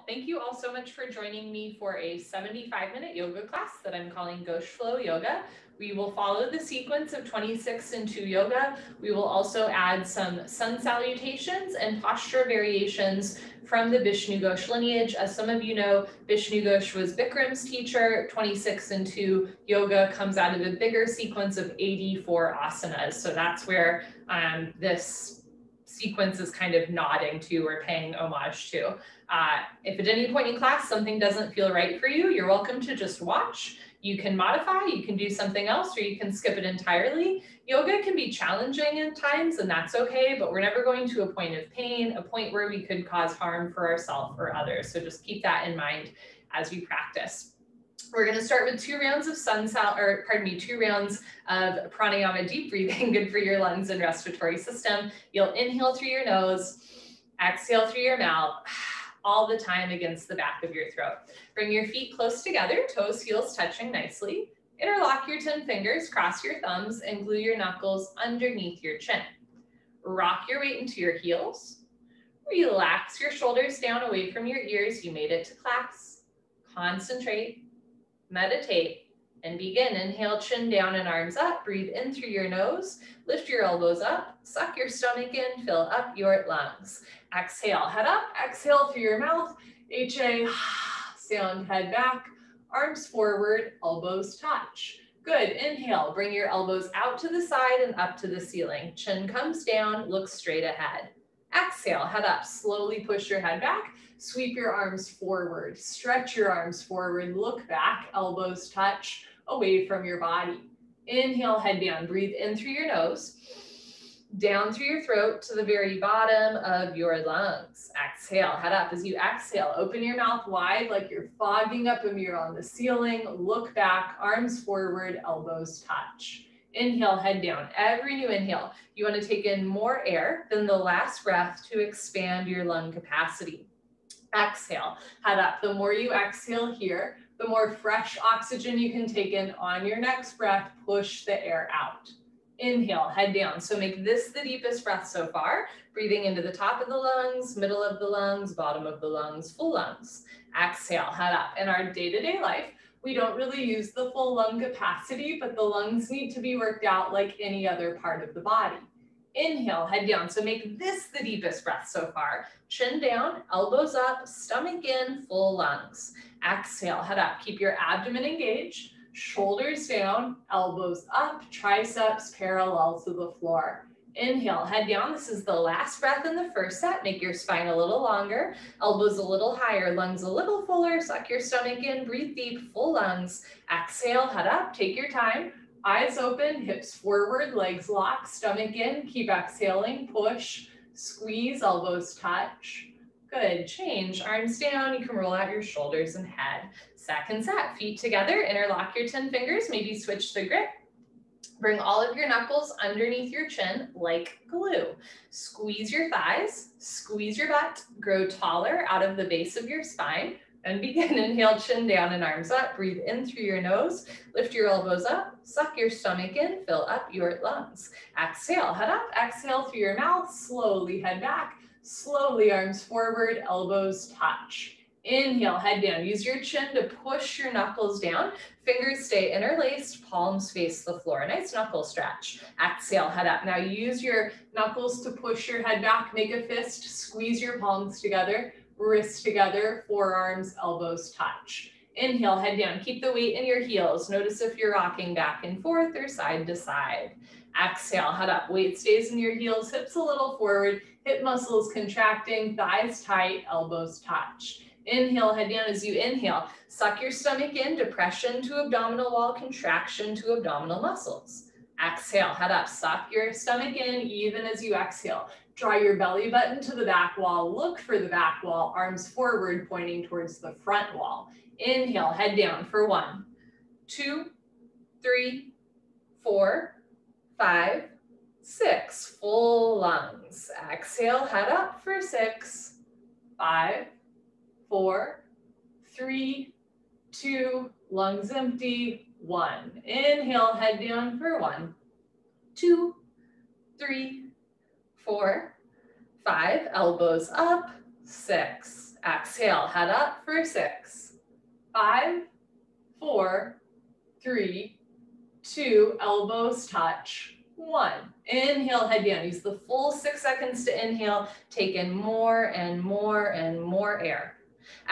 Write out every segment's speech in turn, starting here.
Thank you all so much for joining me for a 75-minute yoga class that I'm calling Ghosh Flow Yoga. We will follow the sequence of 26 and 2 yoga. We will also add some sun salutations and posture variations from the Bishnu Ghosh lineage. As some of you know, Bishnu Ghosh was Bikram's teacher. 26 and 2 yoga comes out of a bigger sequence of 84 asanas. So that's where this sequence is kind of nodding to or paying homage to. If at any point in class something doesn't feel right for you, you're welcome to just watch. You can modify, you can do something else, or you can skip it entirely. Yoga can be challenging at times, and that's okay, but we're never going to a point of pain, a point where we could cause harm for ourselves or others. So just keep that in mind as we practice. We're going to start with 2 rounds of two rounds of pranayama deep breathing, good for your lungs and respiratory system. You'll inhale through your nose, exhale through your mouth, all the time against the back of your throat. Bring your feet close together, toes, heels touching nicely. Interlock your 10 fingers, cross your thumbs, and glue your knuckles underneath your chin. Rock your weight into your heels. Relax your shoulders down away from your ears. You made it to class. Concentrate, meditate, and begin. Inhale, chin down and arms up. Breathe in through your nose. Lift your elbows up. Suck your stomach in. Fill up your lungs. Exhale, head up. Exhale through your mouth. HA, sound, head back. Arms forward, elbows touch. Good. Inhale, bring your elbows out to the side and up to the ceiling. Chin comes down, look straight ahead. Exhale, head up. Slowly push your head back. Sweep your arms forward. Stretch your arms forward. Look back. Elbows touch away from your body. Inhale, head down. Breathe in through your nose. Down through your throat to the very bottom of your lungs. Exhale, head up. As you exhale, open your mouth wide like you're fogging up a mirror on the ceiling. Look back, arms forward, elbows touch. Inhale, head down. Every new inhale, you want to take in more air than the last breath to expand your lung capacity. Exhale, head up. The more you exhale here, the more fresh oxygen you can take in on your next breath. Push the air out. Inhale, head down. So make this the deepest breath so far. Breathing into the top of the lungs, middle of the lungs, bottom of the lungs, full lungs. Exhale, head up. In our day-to-day life, we don't really use the full lung capacity, but the lungs need to be worked out like any other part of the body. Inhale, head down. So make this the deepest breath so far. Chin down, elbows up, stomach in, full lungs. Exhale, head up. Keep your abdomen engaged. Shoulders down, elbows up, triceps parallel to the floor. Inhale, head down. This is the last breath in the first set. Make your spine a little longer, elbows a little higher, lungs a little fuller. Suck your stomach in, breathe deep, full lungs. Exhale, head up, take your time. Eyes open, hips forward, legs locked, stomach in. Keep exhaling, push, squeeze, elbows touch. Good, change, arms down. You can roll out your shoulders and head. Second set, feet together, interlock your 10 fingers, maybe switch the grip. Bring all of your knuckles underneath your chin like glue. Squeeze your thighs, squeeze your butt, grow taller out of the base of your spine, and begin. Inhale, chin down and arms up. Breathe in through your nose, lift your elbows up, suck your stomach in, fill up your lungs. Exhale, head up, exhale through your mouth, slowly head back, slowly arms forward, elbows touch. Inhale, head down. Use your chin to push your knuckles down. Fingers stay interlaced, palms face the floor. Nice knuckle stretch. Exhale, head up. Now use your knuckles to push your head back. Make a fist, squeeze your palms together, wrists together, forearms, elbows touch. Inhale, head down. Keep the weight in your heels. Notice if you're rocking back and forth or side to side. Exhale, head up. Weight stays in your heels, hips a little forward, hip muscles contracting, thighs tight, elbows touch. Inhale, head down. As you inhale, suck your stomach in, depression to abdominal wall, contraction to abdominal muscles. Exhale, head up, suck your stomach in even as you exhale. Draw your belly button to the back wall, look for the back wall, arms forward pointing towards the front wall. Inhale, head down for 1, 2, 3, 4, 5, 6. Full lungs. Exhale, head up for 6, 5, 4, 3, 2, lungs empty, 1. Inhale, head down for 1, 2, 3, 4, 5, elbows up, 6. Exhale, head up for 6, 5, 4, 3, 2, elbows touch, 1. Inhale, head down. Use the full 6 seconds to inhale. Take in more and more and more air.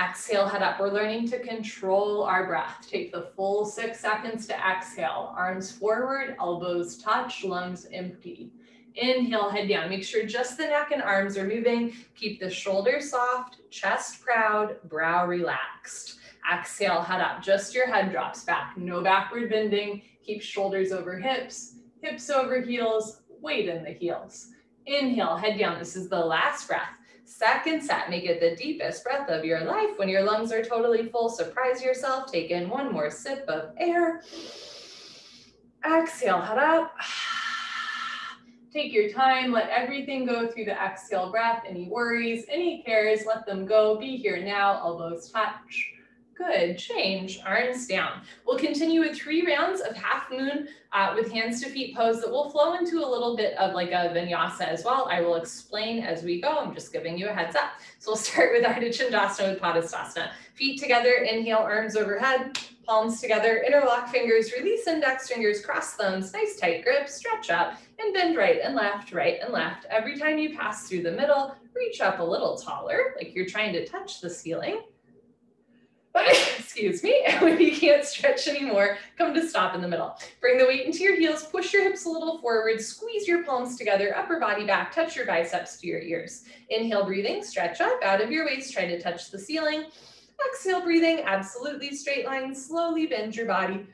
Exhale, head up. We're learning to control our breath. Take the full 6 seconds to exhale. Arms forward, elbows touch, lungs empty. Inhale, head down. Make sure just the neck and arms are moving. Keep the shoulders soft, chest proud, brow relaxed. Exhale, head up. Just your head drops back. No backward bending. Keep shoulders over hips, hips over heels, weight in the heels. Inhale, head down. This is the last breath. Second set, make it the deepest breath of your life. When your lungs are totally full, surprise yourself. Take in one more sip of air. Exhale, head up. Take your time, let everything go through the exhale breath. Any worries, any cares, let them go. Be here now, elbows touch. Good, change, arms down. We'll continue with 3 rounds of half moon with hands to feet pose that will flow into a little bit of like a vinyasa as well. I will explain as we go. I'm just giving you a heads up. So we'll start with Ardha Chandasana with Padasana. Feet together, inhale, arms overhead, palms together, interlock fingers, release index fingers, cross thumbs, nice tight grip, stretch up, and bend right and left, right and left. Every time you pass through the middle, reach up a little taller, like you're trying to touch the ceiling. Excuse me, and when you can't stretch anymore, come to stop in the middle. Bring the weight into your heels, push your hips a little forward, squeeze your palms together, upper body back, touch your biceps to your ears. Inhale, breathing, stretch up out of your waist, try to touch the ceiling. Exhale, breathing, absolutely straight line, slowly bend your body.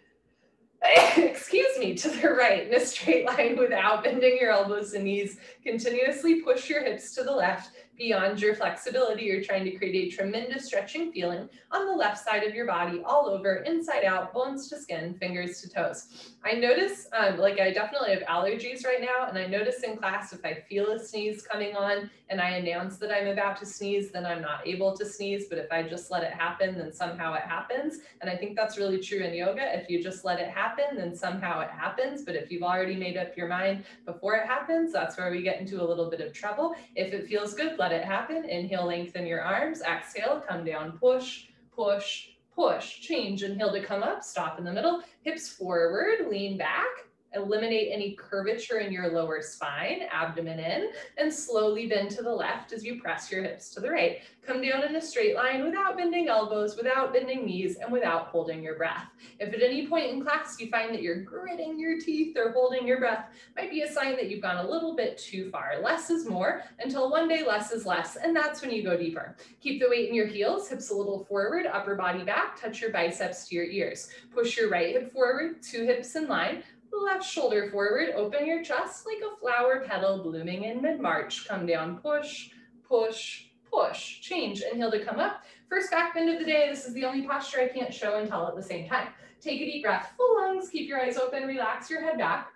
Excuse me, to the right in a straight line without bending your elbows and knees. Continuously push your hips to the left. Beyond your flexibility, you're trying to create a tremendous stretching feeling on the left side of your body, all over, inside out, bones to skin, fingers to toes. I notice, like I definitely have allergies right now, and I notice in class if I feel a sneeze coming on and I announce that I'm about to sneeze, then I'm not able to sneeze, but if I just let it happen, then somehow it happens. And I think that's really true in yoga. If you just let it happen, then somehow it happens. But if you've already made up your mind before it happens, that's where we get into a little bit of trouble. If it feels good, let it happen. Inhale, lengthen your arms. Exhale, come down, push, push, push. Change. Inhale to come up, stop in the middle. Hips forward, lean back. Eliminate any curvature in your lower spine, abdomen in, and slowly bend to the left as you press your hips to the right. Come down in a straight line without bending elbows, without bending knees, and without holding your breath. If at any point in class you find that you're gritting your teeth or holding your breath, might be a sign that you've gone a little bit too far. Less is more until one day less is less, and that's when you go deeper. Keep the weight in your heels, hips a little forward, upper body back, touch your biceps to your ears. Push your right hip forward, 2 hips in line. Left shoulder forward, open your chest like a flower petal blooming in mid-March. Come down, push, push, push. Change, inhale to come up. First back bend of the day. This is the only posture I can't show and tell at the same time. Take a deep breath, full lungs, keep your eyes open, relax your head back.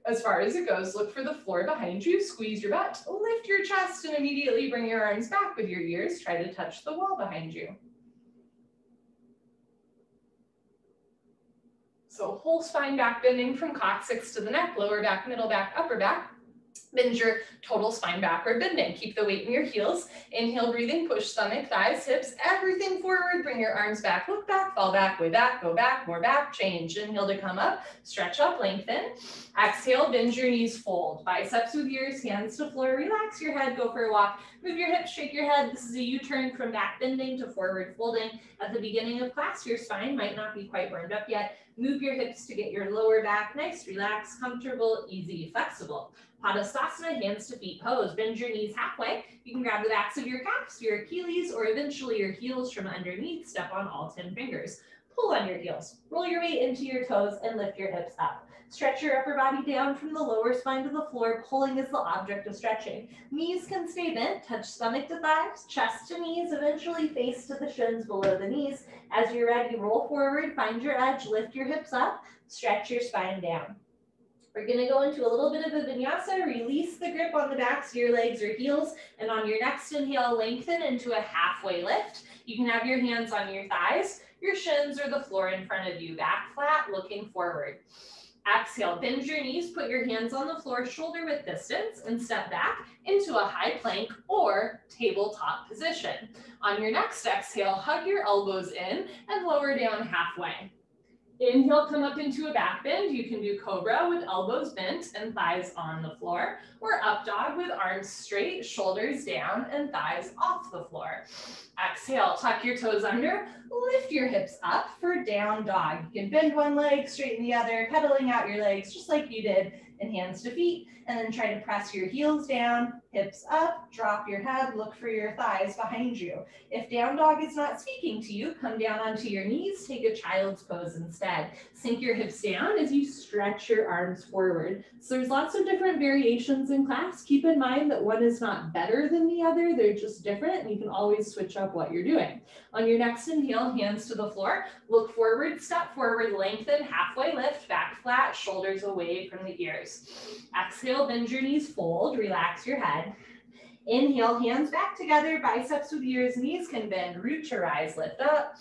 As far as it goes, look for the floor behind you, squeeze your butt, lift your chest, and immediately bring your arms back with your ears. Try to touch the wall behind you. So whole spine back bending from coccyx to the neck, lower back, middle back, upper back. Bend your total spine backward bending. Keep the weight in your heels. Inhale, breathing, push stomach, thighs, hips, everything forward. Bring your arms back, look back, fall back, way back, go back, more back, change. Inhale to come up, stretch up, lengthen. Exhale, bend your knees, fold. Biceps with ears, hands to floor, relax your head, go for a walk. Move your hips, shake your head. This is a U-turn from back bending to forward folding. At the beginning of class, your spine might not be quite warmed up yet. Move your hips to get your lower back nice, relaxed, comfortable, easy, flexible. Padasana, hands to feet pose. Bend your knees halfway. You can grab the backs of your calves, your Achilles, or eventually your heels from underneath. Step on all 10 fingers. Pull on your heels. Roll your weight into your toes and lift your hips up. Stretch your upper body down from the lower spine to the floor. Pulling is the object of stretching. Knees can stay bent. Touch stomach to thighs, chest to knees, eventually face to the shins below the knees. As you're ready, roll forward, find your edge, lift your hips up, stretch your spine down. We're going to go into a little bit of a vinyasa. Release the grip on the backs of your legs or heels, and on your next inhale, lengthen into a halfway lift. You can have your hands on your thighs, your shins, or the floor in front of you. Back flat, looking forward. Exhale, bend your knees, put your hands on the floor, shoulder width distance, and step back into a high plank or tabletop position. On your next exhale, hug your elbows in and lower down halfway. Inhale, come up into a back bend. You can do Cobra with elbows bent and thighs on the floor, or up dog with arms straight, shoulders down, and thighs off the floor. Exhale, tuck your toes under, lift your hips up for down dog. You can bend one leg, straighten the other, pedaling out your legs just like you did in hands to feet, and then try to press your heels down, hips up, drop your head, look for your thighs behind you. If down dog is not speaking to you, come down onto your knees, take a child's pose instead. Sink your hips down as you stretch your arms forward. So there's lots of different variations in class. Keep in mind that one is not better than the other, they're just different, and you can always switch up what you're doing. On your next inhale, hands to the floor, look forward, step forward, lengthen, halfway lift, back flat, shoulders away from the ears. Exhale, bend your knees, fold, relax your head. Inhale, hands back together, biceps with ears, knees can bend, root to rise, lift up.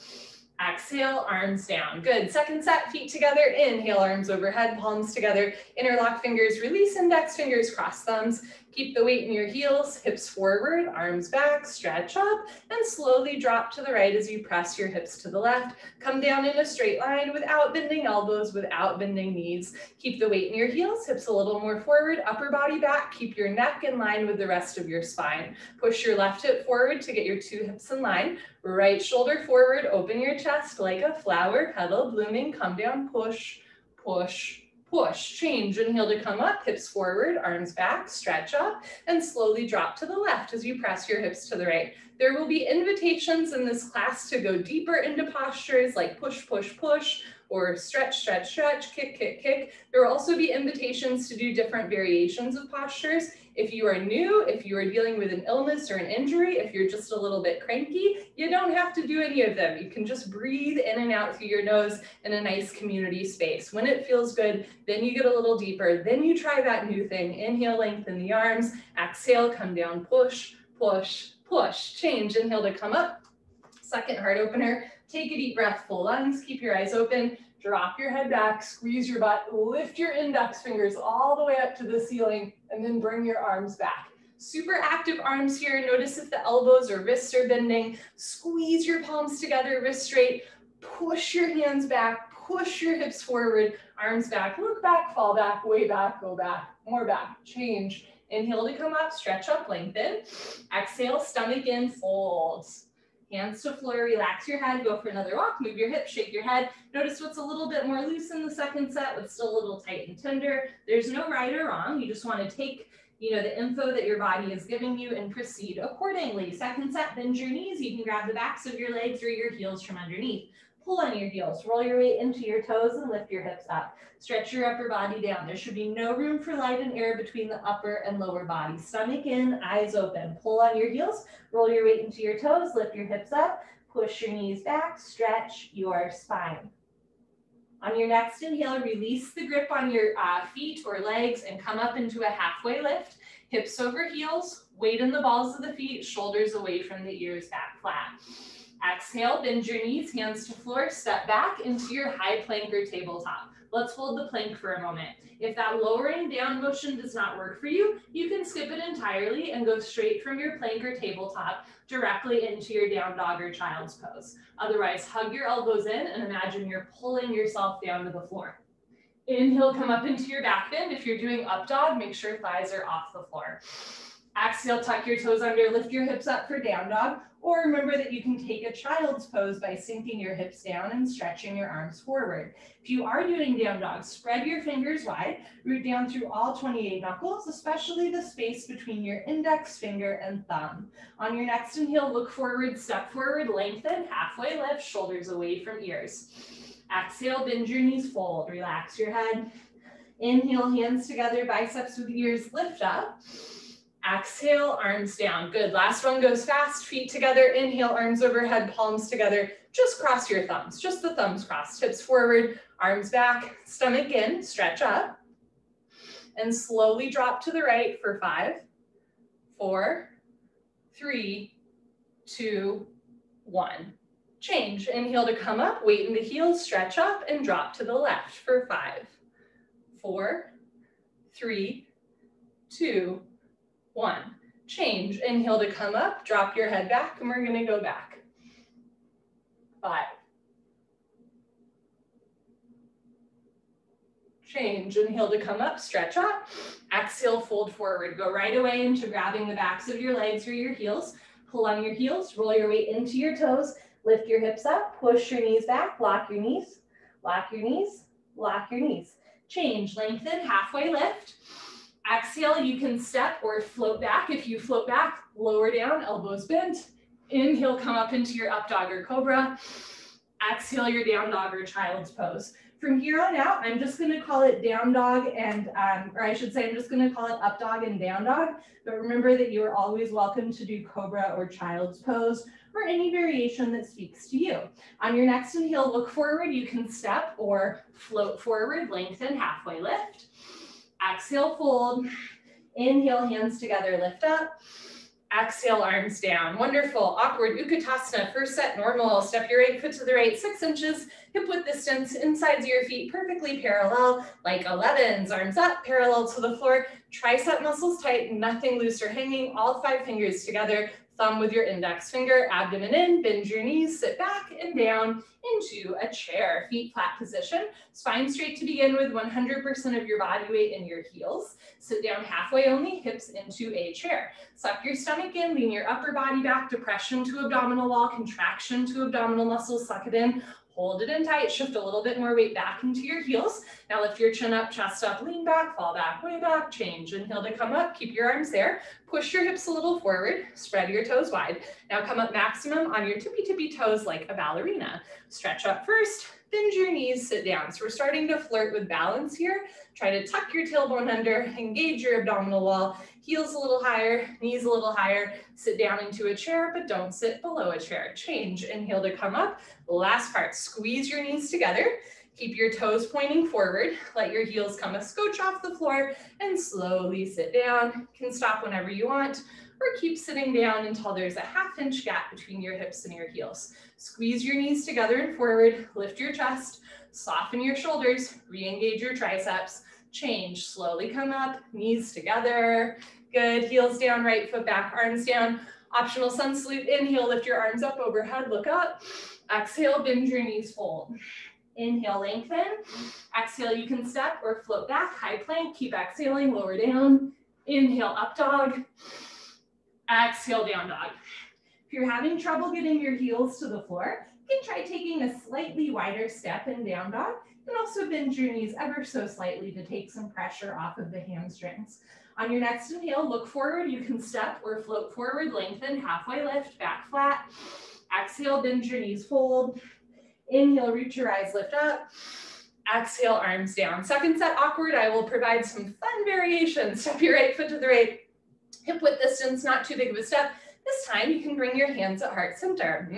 Exhale, arms down. Good. Second set, feet together. Inhale, arms overhead, palms together. Interlock fingers, release index fingers, cross thumbs. Keep the weight in your heels, hips forward, arms back, stretch up, and slowly drop to the right as you press your hips to the left. Come down in a straight line without bending elbows, without bending knees. Keep the weight in your heels, hips a little more forward, upper body back. Keep your neck in line with the rest of your spine. Push your left hip forward to get your two hips in line. Right shoulder forward, open your chest like a flower, petal blooming, come down, push, push, push. Change, inhale to come up, hips forward, arms back, stretch up, and slowly drop to the left as you press your hips to the right. There will be invitations in this class to go deeper into postures like push, push, push, or stretch, stretch, stretch, kick, kick, kick. There will also be invitations to do different variations of postures. If you are new, if you are dealing with an illness or an injury, if you're just a little bit cranky, you don't have to do any of them. You can just breathe in and out through your nose in a nice community space. When it feels good, then you get a little deeper. Then you try that new thing. Inhale, lengthen the arms. Exhale, come down, push, push, push. Change, inhale to come up. Second heart opener. Take a deep breath, full lungs. Keep your eyes open. Drop your head back, squeeze your butt, lift your index fingers all the way up to the ceiling, and then bring your arms back. Super active arms here. Notice if the elbows or wrists are bending. Squeeze your palms together, wrists straight. Push your hands back, push your hips forward, arms back, look back, fall back, way back, go back, more back, change. Inhale to come up, stretch up, lengthen. Exhale, stomach in, fold. Hands to floor, relax your head, go for another walk, move your hips, shake your head. Notice what's a little bit more loose in the second set, what's still a little tight and tender. There's no right or wrong. You just want to take, the info that your body is giving you and proceed accordingly. Second set, bend your knees. You can grab the backs of your legs or your heels from underneath. Pull on your heels, roll your weight into your toes and lift your hips up. Stretch your upper body down. There should be no room for light and air between the upper and lower body. Stomach in, eyes open. Pull on your heels, roll your weight into your toes, lift your hips up, push your knees back, stretch your spine. On your next inhale, release the grip on your feet or legs and come up into a halfway lift. Hips over heels, weight in the balls of the feet, shoulders away from the ears, back flat. Exhale, bend your knees, hands to floor, step back into your high plank or tabletop. Let's hold the plank for a moment. If that lowering down motion does not work for you, you can skip it entirely and go straight from your plank or tabletop directly into your down dog or child's pose. Otherwise, hug your elbows in and imagine you're pulling yourself down to the floor. Inhale, come up into your back bend. If you're doing up dog, make sure thighs are off the floor. Exhale, tuck your toes under, lift your hips up for down dog, or remember that you can take a child's pose by sinking your hips down and stretching your arms forward. If you are doing down dog, spread your fingers wide, root down through all 28 knuckles, especially the space between your index finger and thumb. On your next inhale, look forward, step forward, lengthen, halfway lift, shoulders away from ears. Exhale, bend your knees, fold, relax your head. Inhale, hands together, biceps with ears, lift up. Exhale, arms down. Good. Last one goes fast. Feet together. Inhale, arms overhead, palms together. Just cross your thumbs. Just the thumbs crossed. Hips forward, arms back, stomach in, stretch up. And slowly drop to the right for 5, 4, 3, 2, 1. Change. Inhale to come up, weight in the heels, stretch up, and drop to the left for 5, 4, 3, 2, 1. Change. Inhale to come up, drop your head back, and we're gonna go back. 5. Change. Inhale to come up, stretch up. Exhale, fold forward. Go right away into grabbing the backs of your legs or your heels. Pull on your heels, roll your weight into your toes, lift your hips up, push your knees back, lock your knees, lock your knees, lock your knees. Change, lengthen, halfway lift. Exhale, you can step or float back. If you float back, lower down, elbows bent. Inhale, come up into your up dog or cobra. Exhale, your down dog or child's pose. From here on out, I'm just gonna call it down dog and, or I should say, I'm just gonna call it up dog and down dog. But remember that you are always welcome to do cobra or child's pose or any variation that speaks to you. On your next inhale, look forward. You can step or float forward, lengthen, halfway lift. Exhale, fold. Inhale, hands together, lift up. Exhale, arms down. Wonderful. Awkward Utkatasana. First set, normal. Step your right foot to the right, 6 inches. Hip width distance, insides of your feet perfectly parallel, like 11s. Arms up, parallel to the floor. Tricep muscles tight, nothing loose or hanging. All 5 fingers together. Thumb with your index finger, abdomen in, bend your knees, sit back and down into a chair. Feet flat position, spine straight to begin with, 100% of your body weight in your heels. Sit down halfway only, hips into a chair. Suck your stomach in, lean your upper body back, depression to abdominal wall, contraction to abdominal muscles, suck it in. Hold it in tight, shift a little bit more weight back into your heels. Now lift your chin up, chest up, lean back, fall back, way back, change. Inhale to come up, keep your arms there. Push your hips a little forward, spread your toes wide. Now come up maximum on your tippy toes like a ballerina. Stretch up first, bend your knees, sit down. So we're starting to flirt with balance here. Try to tuck your tailbone under, engage your abdominal wall, heels a little higher, knees a little higher, sit down into a chair, but don't sit below a chair. Change, inhale to come up. Last part, squeeze your knees together. Keep your toes pointing forward. Let your heels come a scotch off the floor and slowly sit down. You can stop whenever you want or keep sitting down until there's a 1/2 inch gap between your hips and your heels. Squeeze your knees together and forward, lift your chest, soften your shoulders, re-engage your triceps. Change, slowly come up, knees together. Good, heels down, right foot back, arms down. Optional sun salute, inhale, lift your arms up overhead, look up. Exhale, bend your knees, fold. Inhale, lengthen. Exhale, you can step or float back, high plank, keep exhaling, lower down. Inhale, up dog. Exhale, down dog. If you're having trouble getting your heels to the floor, you can try taking a slightly wider step in down dog. And also bend your knees ever so slightly to take some pressure off of the hamstrings. On your next inhale, look forward. You can step or float forward, lengthen, halfway lift, back flat. Exhale, bend your knees, fold. Inhale, reach your eyes, lift up. Exhale, arms down. Second set, awkward. I will provide some fun variations. Step your right foot to the right. Hip width distance, not too big of a step. This time you can bring your hands at heart center.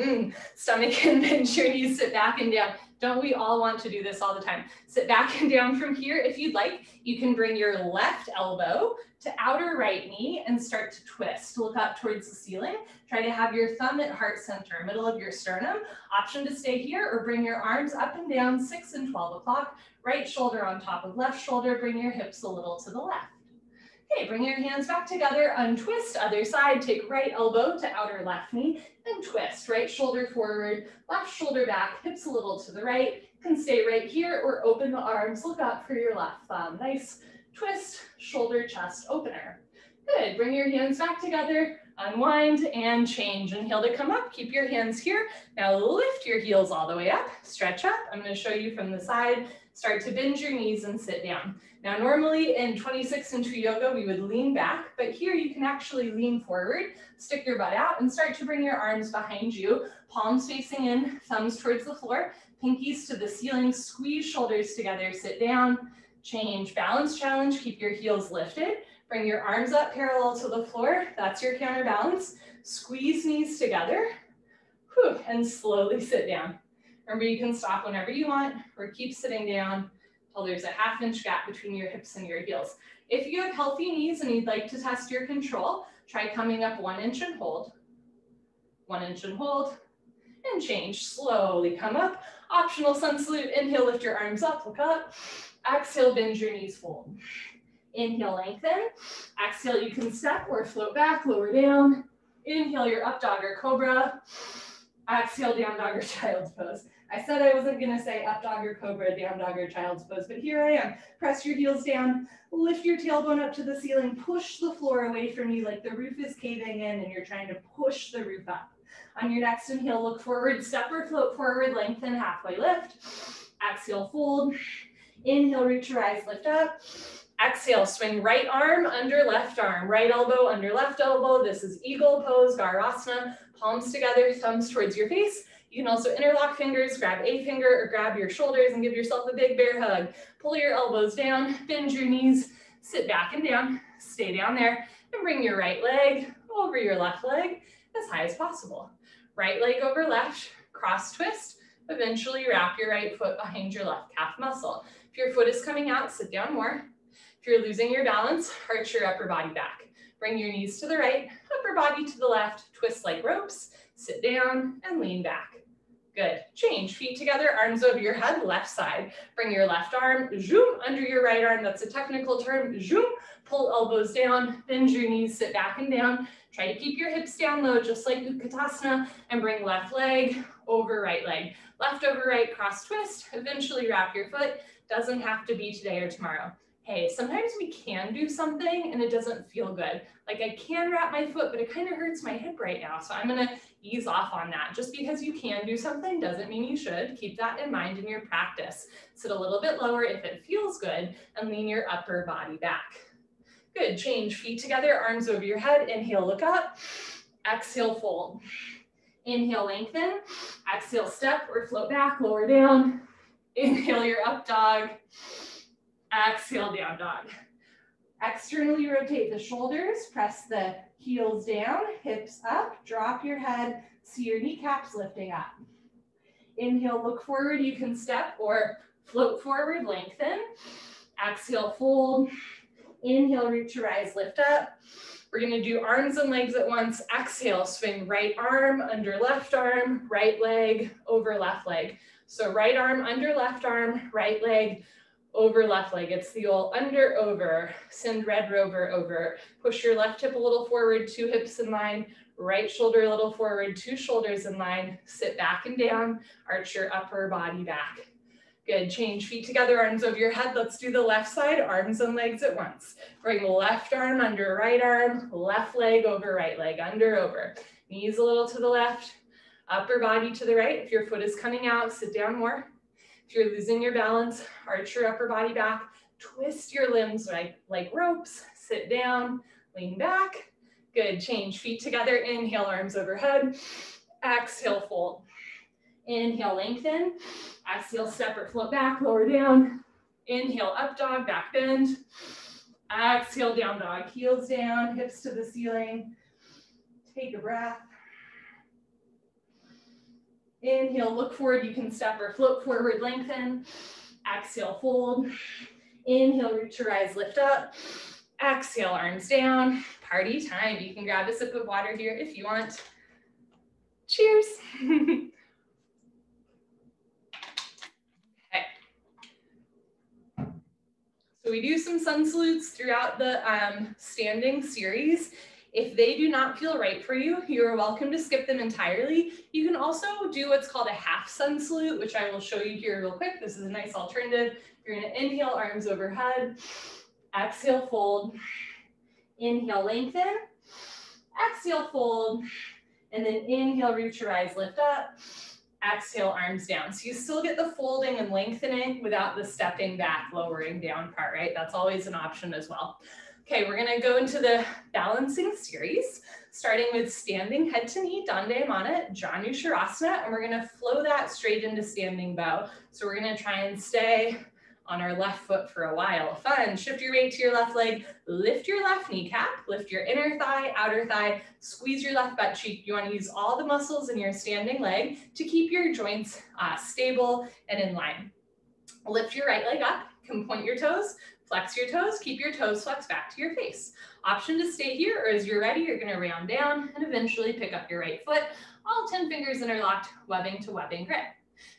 Stomach in, bend your knees, sit back and down. Don't we all want to do this all the time? Sit back and down from here. If you'd like, you can bring your left elbow to outer right knee and start to twist. Look up towards the ceiling. Try to have your thumb at heart center, middle of your sternum. Option to stay here or bring your arms up and down, 6 and 12 o'clock. Right shoulder on top of left shoulder. Bring your hips a little to the left. Okay, bring your hands back together, untwist, other side, take right elbow to outer left knee, and twist, right shoulder forward, left shoulder back, hips a little to the right, can stay right here or open the arms, look up for your left thumb. Nice twist, shoulder, chest opener. Good, bring your hands back together, unwind and change. Inhale to come up, keep your hands here. Now lift your heels all the way up, stretch up. I'm gonna show you from the side. Start to bend your knees and sit down. Now normally in 26 and 2 yoga, we would lean back, but here you can actually lean forward, stick your butt out and start to bring your arms behind you, palms facing in, thumbs towards the floor, pinkies to the ceiling, squeeze shoulders together, sit down, change, balance challenge, keep your heels lifted, bring your arms up parallel to the floor, that's your counterbalance, squeeze knees together, and slowly sit down. Remember, you can stop whenever you want or keep sitting down until there's a 1/2 inch gap between your hips and your heels. If you have healthy knees and you'd like to test your control, try coming up 1 inch and hold, 1 inch and hold, and change. Slowly come up. Optional sun salute. Inhale, lift your arms up, look up. Exhale, bend your knees, fold. Inhale, lengthen. Exhale, you can step or float back, lower down. Inhale, your up dog or cobra. Exhale, down dog or child's pose. I said I wasn't gonna say up dog or cobra, down dog or child's pose, but here I am. Press your heels down, lift your tailbone up to the ceiling, push the floor away from you like the roof is caving in and you're trying to push the roof up. On your next inhale, look forward, step or float forward, lengthen, halfway lift. Exhale, fold. Inhale, reach your eyes, lift up. Exhale, swing right arm under left arm, right elbow under left elbow. This is eagle pose, Dhanurasana. Palms together, thumbs towards your face. You can also interlock fingers, grab a finger or grab your shoulders and give yourself a big bear hug. Pull your elbows down, bend your knees, sit back and down, stay down there, and bring your right leg over your left leg as high as possible. Right leg over left, cross twist. Eventually wrap your right foot behind your left calf muscle. If your foot is coming out, sit down more. If you're losing your balance, arch your upper body back. Bring your knees to the right, upper body to the left, twist like ropes, sit down and lean back. Good. Change. Feet together, arms over your head, left side. Bring your left arm, zoom, under your right arm. That's a technical term, zoom. Pull elbows down, bend your knees, sit back and down. Try to keep your hips down low, just like Utkatasana, and bring left leg over right leg. Left over right, cross twist. Eventually wrap your foot. Doesn't have to be today or tomorrow. Hey, sometimes we can do something and it doesn't feel good. Like I can wrap my foot, but it kind of hurts my hip right now. So I'm gonna ease off on that. Just because you can do something doesn't mean you should. Keep that in mind in your practice. Sit a little bit lower if it feels good and lean your upper body back. Good, change, feet together, arms over your head. Inhale, look up. Exhale, fold. Inhale, lengthen. Exhale, step or float back, lower down. Inhale, your up dog. Exhale, down dog. Externally rotate the shoulders, press the heels down, hips up, drop your head, see your kneecaps lifting up. Inhale, look forward, you can step or float forward, lengthen. Exhale, fold. Inhale, reach your eyes, lift up. We're gonna do arms and legs at once. Exhale, swing right arm under left arm, right leg over left leg. So right arm under left arm, right leg over left leg. It's the old under, over, send red rover over. Push your left hip a little forward, two hips in line, right shoulder a little forward, two shoulders in line, sit back and down, arch your upper body back. Good, change, feet together, arms over your head. Let's do the left side, arms and legs at once. Bring left arm under right arm, left leg over right leg, under, over. Knees a little to the left, upper body to the right. If your foot is coming out, sit down more. If you're losing your balance, arch your upper body back, twist your limbs like ropes, sit down, lean back. Good, change, feet together, inhale, arms overhead, exhale, fold. Inhale, lengthen, exhale, step or float back, lower down. Inhale, up dog, back bend. Exhale, down dog, heels down, hips to the ceiling. Take a breath. Inhale, look forward, you can step or float forward, lengthen. Exhale, fold. Inhale, reach your eyes, lift up. Exhale, arms down. Party time. You can grab a sip of water here if you want. Cheers. Okay. So we do some sun salutes throughout the standing series. If they do not feel right for you, you are welcome to skip them entirely. You can also do what's called a half sun salute, which I will show you here real quick. This is a nice alternative. You're gonna inhale, arms overhead. Exhale, fold. Inhale, lengthen. Exhale, fold. And then inhale, reach your eyes, lift up. Exhale, arms down. So you still get the folding and lengthening without the stepping back, lowering down part, right? That's always an option as well. Okay, we're gonna go into the balancing series, starting with standing head to knee, Dandayamana, Dhanurasana, and we're gonna flow that straight into standing bow. So we're gonna try and stay on our left foot for a while. Fun, shift your weight to your left leg, lift your left kneecap, lift your inner thigh, outer thigh, squeeze your left butt cheek. You wanna use all the muscles in your standing leg to keep your joints stable and in line. Lift your right leg up, you can point your toes, flex your toes, keep your toes flexed back to your face. Option to stay here, or as you're ready, you're gonna round down and eventually pick up your right foot, all 10 fingers interlocked, webbing to webbing grip.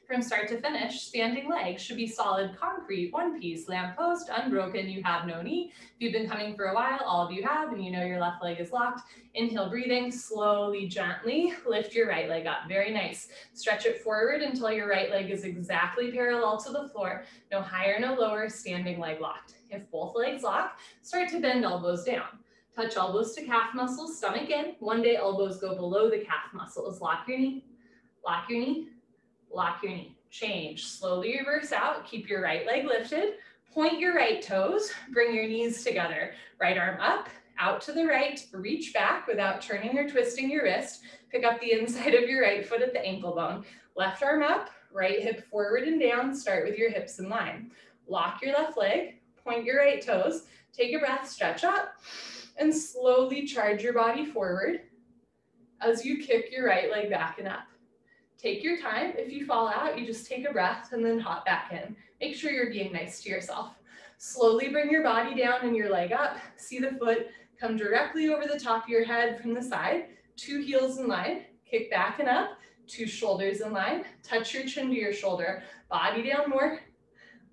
From start to finish, standing leg should be solid concrete, one piece, lamp post, unbroken, you have no knee. If you've been coming for a while, all of you have, and you know your left leg is locked. Inhale, breathing, slowly, gently, lift your right leg up, very nice. Stretch it forward until your right leg is exactly parallel to the floor, no higher, no lower, standing leg locked. If both legs lock, start to bend elbows down. Touch elbows to calf muscles, stomach in. One day elbows go below the calf muscles. Lock your knee, lock your knee, lock your knee. Change, slowly reverse out, keep your right leg lifted, point your right toes, bring your knees together. Right arm up, out to the right, reach back without turning or twisting your wrist. Pick up the inside of your right foot at the ankle bone. Left arm up, right hip forward and down, start with your hips in line. Lock your left leg, point your right toes, take a breath, stretch up, and slowly charge your body forward as you kick your right leg back and up. Take your time. If you fall out, you just take a breath and then hop back in. Make sure you're being nice to yourself. Slowly bring your body down and your leg up. See the foot come directly over the top of your head from the side. 2 heels in line. Kick back and up. 2 shoulders in line. Touch your chin to your shoulder. Body down more.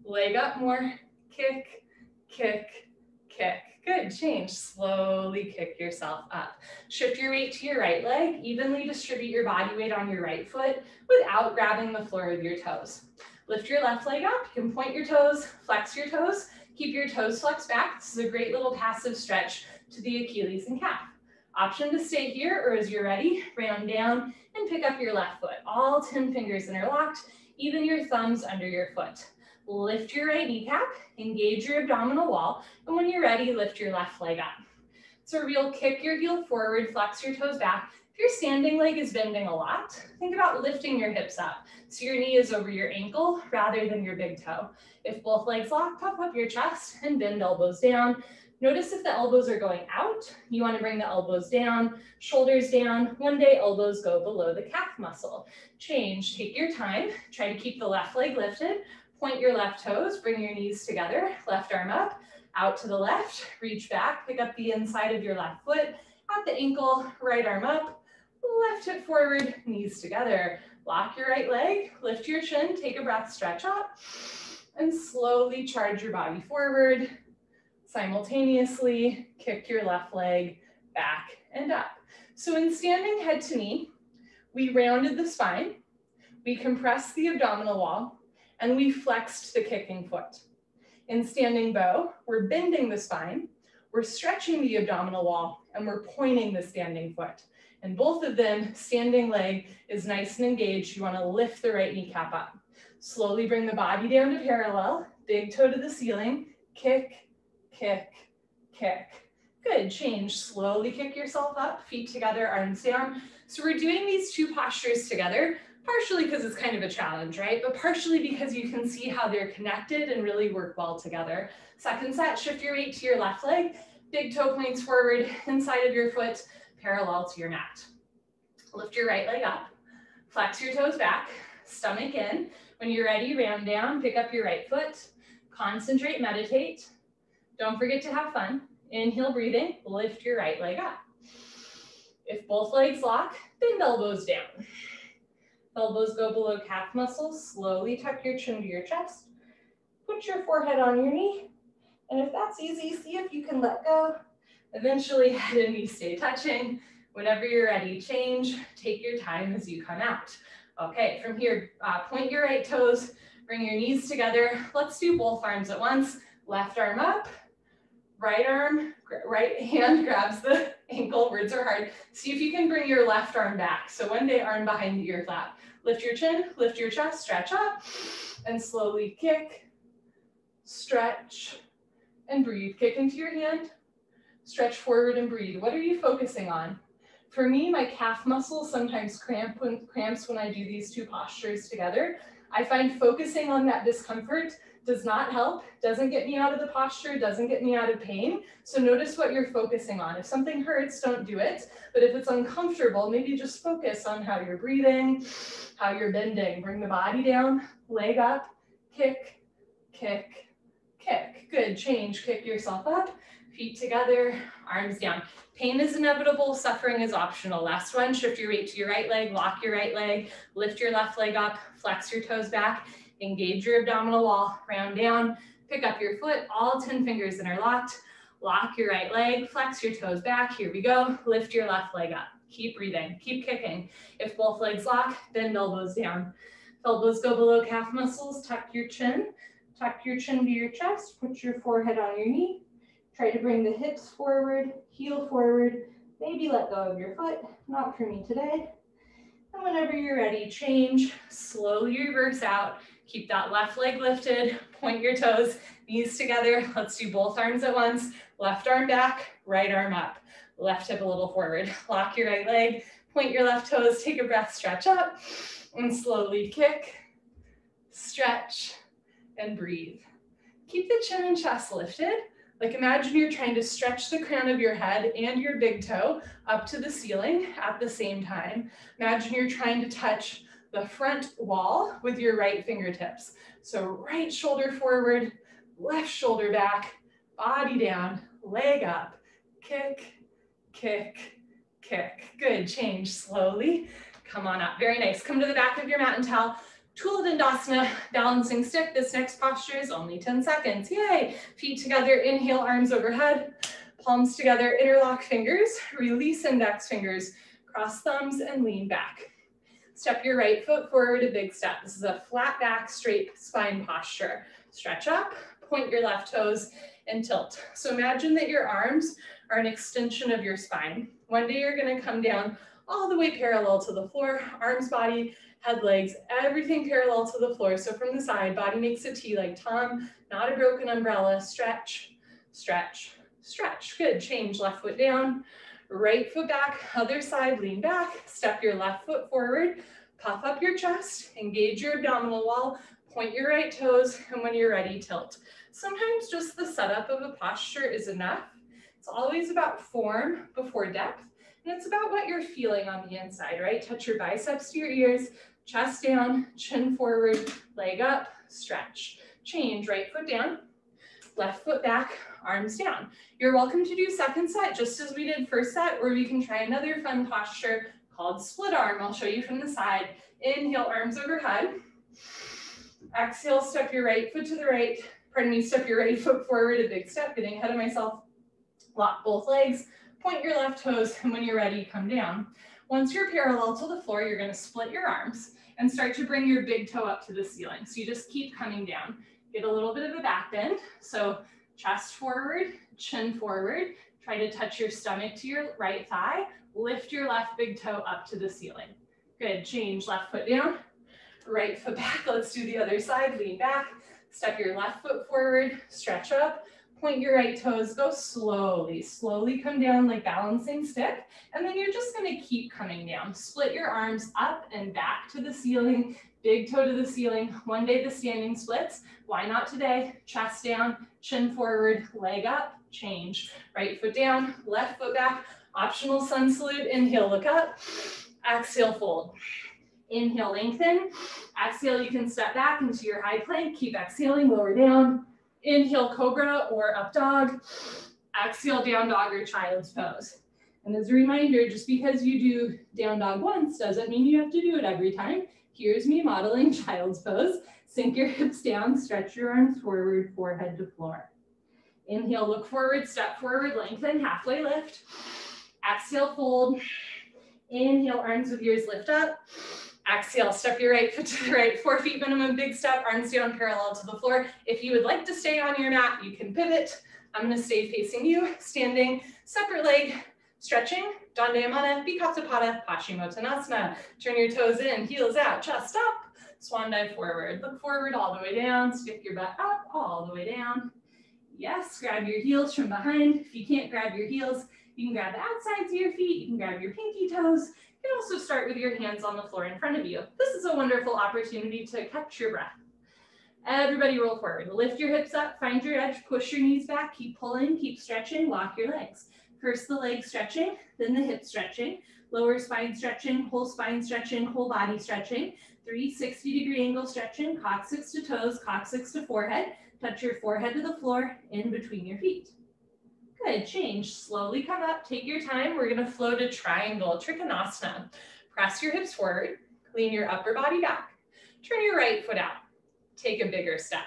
Leg up more. Kick, kick, kick. Good, change, slowly kick yourself up. Shift your weight to your right leg, evenly distribute your body weight on your right foot without grabbing the floor with your toes. Lift your left leg up, you can point your toes, flex your toes, keep your toes flexed back. This is a great little passive stretch to the Achilles and calf. Option to stay here, or as you're ready, round down and pick up your left foot. All 10 fingers interlocked, even your thumbs under your foot. Lift your right kneecap, engage your abdominal wall, and when you're ready, lift your left leg up. It's a real kick your heel forward, flex your toes back. If your standing leg is bending a lot, think about lifting your hips up so your knee is over your ankle rather than your big toe. If both legs lock, puff up your chest and bend elbows down. Notice if the elbows are going out, you want to bring the elbows down, shoulders down. One day elbows go below the calf muscle. Change, take your time, try to keep the left leg lifted. Point your left toes, bring your knees together, left arm up, out to the left, reach back, pick up the inside of your left foot, at the ankle, right arm up, left hip forward, knees together. Lock your right leg, lift your chin, take a breath, stretch up, and slowly charge your body forward. Simultaneously, kick your left leg back and up. So in standing head to knee, we rounded the spine, we compressed the abdominal wall, and we flexed the kicking foot. In standing bow, we're bending the spine, we're stretching the abdominal wall, and we're pointing the standing foot. And both of them, standing leg is nice and engaged. You want to lift the right kneecap up. Slowly bring the body down to parallel, big toe to the ceiling, kick, kick, kick. Good, change, slowly kick yourself up, feet together, arms down. So we're doing these 2 postures together, partially because it's kind of a challenge, right? But partially because you can see how they're connected and really work well together. Second set, shift your weight to your left leg, big toe points forward, inside of your foot, parallel to your mat. Lift your right leg up, flex your toes back, stomach in. When you're ready, round down, pick up your right foot, concentrate, meditate. Don't forget to have fun. Inhale, breathing, lift your right leg up. If both legs lock, bend elbows down. Elbows go below calf muscles. Slowly tuck your chin to your chest. Put your forehead on your knee. And if that's easy, see if you can let go. Eventually, head and knee stay touching. Whenever you're ready, change. Take your time as you come out. Okay, from here, point your right toes. Bring your knees together. Let's do both arms at once. Left arm up. Right hand grabs the ankle. Words are hard. See if you can bring your left arm back. So one day, arm behind the ear flap. Lift your chin, lift your chest, stretch up, and slowly kick, stretch, and breathe. Kick into your hand, stretch forward and breathe. What are you focusing on? For me, my calf muscles sometimes cramps when I do these 2 postures together. I find focusing on that discomfort does not help, doesn't get me out of the posture, doesn't get me out of pain. So notice what you're focusing on. If something hurts, don't do it. But if it's uncomfortable, maybe just focus on how you're breathing, how you're bending. Bring the body down, leg up, kick, kick, kick. Good, change, kick yourself up, feet together, arms down. Pain is inevitable, suffering is optional. Last one, shift your weight to your right leg, lock your right leg, lift your left leg up, flex your toes back, engage your abdominal wall, round down, pick up your foot, all 10 fingers interlocked, lock your right leg, flex your toes back, here we go, lift your left leg up. Keep breathing, keep kicking. If both legs lock, bend elbows down. If elbows go below calf muscles, tuck your chin to your chest, put your forehead on your knee. Try to bring the hips forward, heel forward, maybe let go of your foot, not for me today. And whenever you're ready, change, slowly reverse out. Keep that left leg lifted, point your toes, knees together. Let's do both arms at once. Left arm back, right arm up. Left hip a little forward. Lock your right leg, point your left toes, take a breath, stretch up, and slowly kick, stretch, and breathe. Keep the chin and chest lifted. Like imagine you're trying to stretch the crown of your head and your big toe up to the ceiling at the same time. Imagine you're trying to touch the front wall with your right fingertips. So right shoulder forward, left shoulder back, body down, leg up, kick, kick, kick. Good, change slowly. Come on up, very nice. Come to the back of your mat and towel. Tula Dandasana, balancing stick. This next posture is only 10 seconds. Yay! Feet together, inhale, arms overhead. Palms together, interlock fingers. Release index fingers. Cross thumbs and lean back. Step your right foot forward, a big step. This is a flat back, straight spine posture. Stretch up, point your left toes, and tilt. So imagine that your arms are an extension of your spine. One day you're gonna come down all the way parallel to the floor, arms, body, head, legs, everything parallel to the floor. So from the side, body makes a T like Tom, not a broken umbrella. Stretch, stretch, stretch. Good, change, left foot down, right foot back, other side, lean back, step your left foot forward, puff up your chest, engage your abdominal wall, point your right toes, and when you're ready, tilt. Sometimes just the setup of a posture is enough. It's always about form before depth. And it's about what you're feeling on the inside, right? Touch your biceps to your ears, chest down, chin forward, leg up, stretch. Change, right foot down, left foot back, arms down. You're welcome to do second set, just as we did first set, or we can try another fun posture called split arm. I'll show you from the side. Inhale, arms overhead. Exhale, step your right foot to the right. Step your right foot forward, a big step, getting ahead of myself. Lock both legs. Point your left toes, and when you're ready, come down. Once you're parallel to the floor, you're gonna split your arms and start to bring your big toe up to the ceiling. So you just keep coming down. Get a little bit of a back bend. So chest forward, chin forward. Try to touch your stomach to your right thigh. Lift your left big toe up to the ceiling. Good, change, left foot down, right foot back. Let's do the other side, lean back. Step your left foot forward, stretch up. Point your right toes, go slowly, slowly come down like balancing stick. And then you're just gonna keep coming down. Split your arms up and back to the ceiling, big toe to the ceiling. One day the standing splits, why not today? Chest down, chin forward, leg up, change. Right foot down, left foot back, optional sun salute, inhale, look up, exhale, fold. Inhale, lengthen. Exhale, you can step back into your high plank, keep exhaling, lower down. Inhale, Cobra or up dog. Exhale, down dog or child's pose. And as a reminder, just because you do down dog once doesn't mean you have to do it every time. Here's me modeling child's pose. Sink your hips down, stretch your arms forward, forehead to floor. Inhale, look forward, step forward, lengthen, halfway lift. Exhale, fold. Inhale, arms with ears lift up. Exhale, step your right foot to the right, 4 feet minimum, big step, arms down parallel to the floor. If you would like to stay on your mat, you can pivot. I'm gonna stay facing you, standing, separate leg, stretching, Dandayamana, Bikasapada, Paschimottanasana. Turn your toes in, heels out, chest up, swan dive forward. Look forward all the way down, stick your butt up, all the way down. Yes, grab your heels from behind. If you can't grab your heels, you can grab the outsides of your feet, you can grab your pinky toes. You can also start with your hands on the floor in front of you. This is a wonderful opportunity to catch your breath. Everybody roll forward. Lift your hips up, find your edge, push your knees back, keep pulling, keep stretching, lock your legs. First the leg stretching, then the hip stretching, lower spine stretching, whole body stretching, 360-degree angle stretching, coccyx to toes, coccyx to forehead. Touch your forehead to the floor in between your feet. Good, change. Slowly come up, take your time. We're gonna flow to triangle, Trikonasana. Press your hips forward, lean your upper body back. Turn your right foot out. Take a bigger step.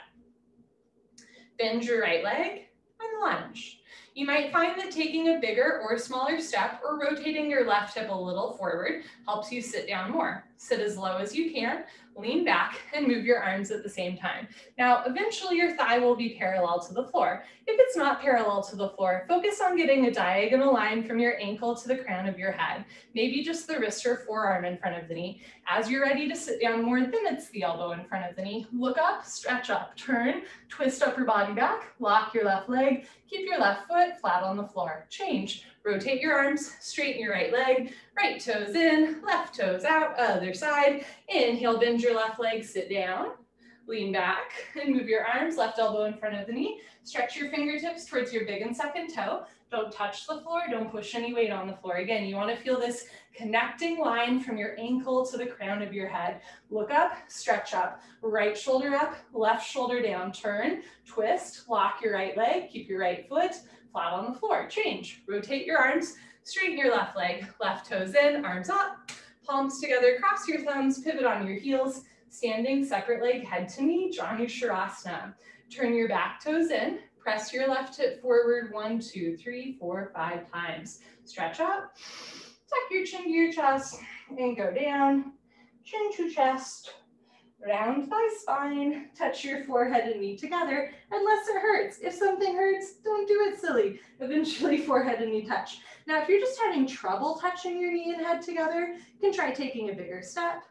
Bend your right leg and lunge. You might find that taking a bigger or smaller step or rotating your left hip a little forward helps you sit down more. Sit as low as you can, lean back, and move your arms at the same time. Now, eventually your thigh will be parallel to the floor. If it's not parallel to the floor, focus on getting a diagonal line from your ankle to the crown of your head. Maybe just the wrist or forearm in front of the knee. As you're ready to sit down more, then it's the elbow in front of the knee. Look up, stretch up, turn, twist upper body back, lock your left leg, keep your left foot flat on the floor. Change. Rotate your arms, straighten your right leg, right toes in, left toes out, other side. Inhale, bend your left leg, sit down. Lean back and move your arms, left elbow in front of the knee. Stretch your fingertips towards your big and second toe. Don't touch the floor, don't push any weight on the floor. Again, you want to feel this connecting line from your ankle to the crown of your head. Look up, stretch up, right shoulder up, left shoulder down, turn, twist, lock your right leg, keep your right foot flat on the floor. Change, rotate your arms, straighten your left leg, left toes in, arms up, palms together, cross your thumbs, pivot on your heels, standing separate leg, head to knee, Dhanurasana. Turn your back toes in, press your left hip forward 1, 2, 3, 4, 5 times. Stretch up, tuck your chin to your chest, and go down, chin to chest, round thigh spine, touch your forehead and knee together, unless it hurts. If something hurts, don't do it silly. Eventually forehead and knee touch. Now, if you're just having trouble touching your knee and head together, you can try taking a bigger step.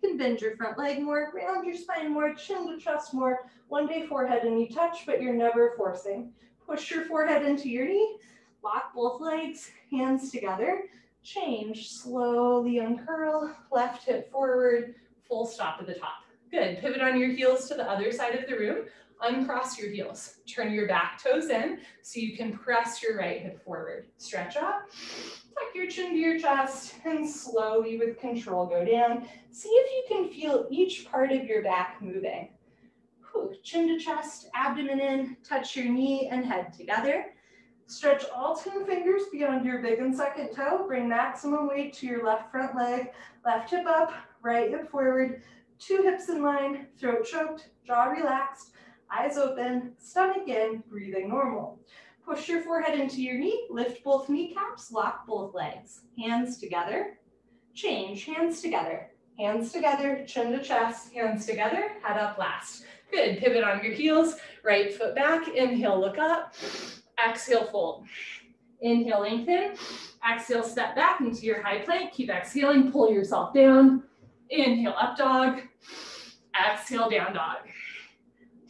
You can bend your front leg more, round your spine more, chin to chest more. One day forehead and knee touch, but you're never forcing. Push your forehead into your knee, lock both legs, hands together. Change, slowly uncurl, left hip forward, full stop at the top. Good, pivot on your heels to the other side of the room. Uncross your heels. Turn your back toes in so you can press your right hip forward. Stretch up, tuck your chin to your chest, and slowly with control go down. See if you can feel each part of your back moving. Whew. Chin to chest, abdomen in, touch your knee and head together. Stretch all 2 fingers beyond your big and second toe. Bring maximum weight to your left front leg. Left hip up, right hip forward. 2 hips in line, throat choked, jaw relaxed, eyes open, stomach in, breathing normal. Push your forehead into your knee, lift both kneecaps, lock both legs. Hands together, change, hands together, chin to chest, hands together, head up last. Good, pivot on your heels, right foot back, inhale, look up, exhale, fold. Inhale, lengthen, exhale, step back into your high plank, keep exhaling, pull yourself down. Inhale, up dog, exhale, down dog.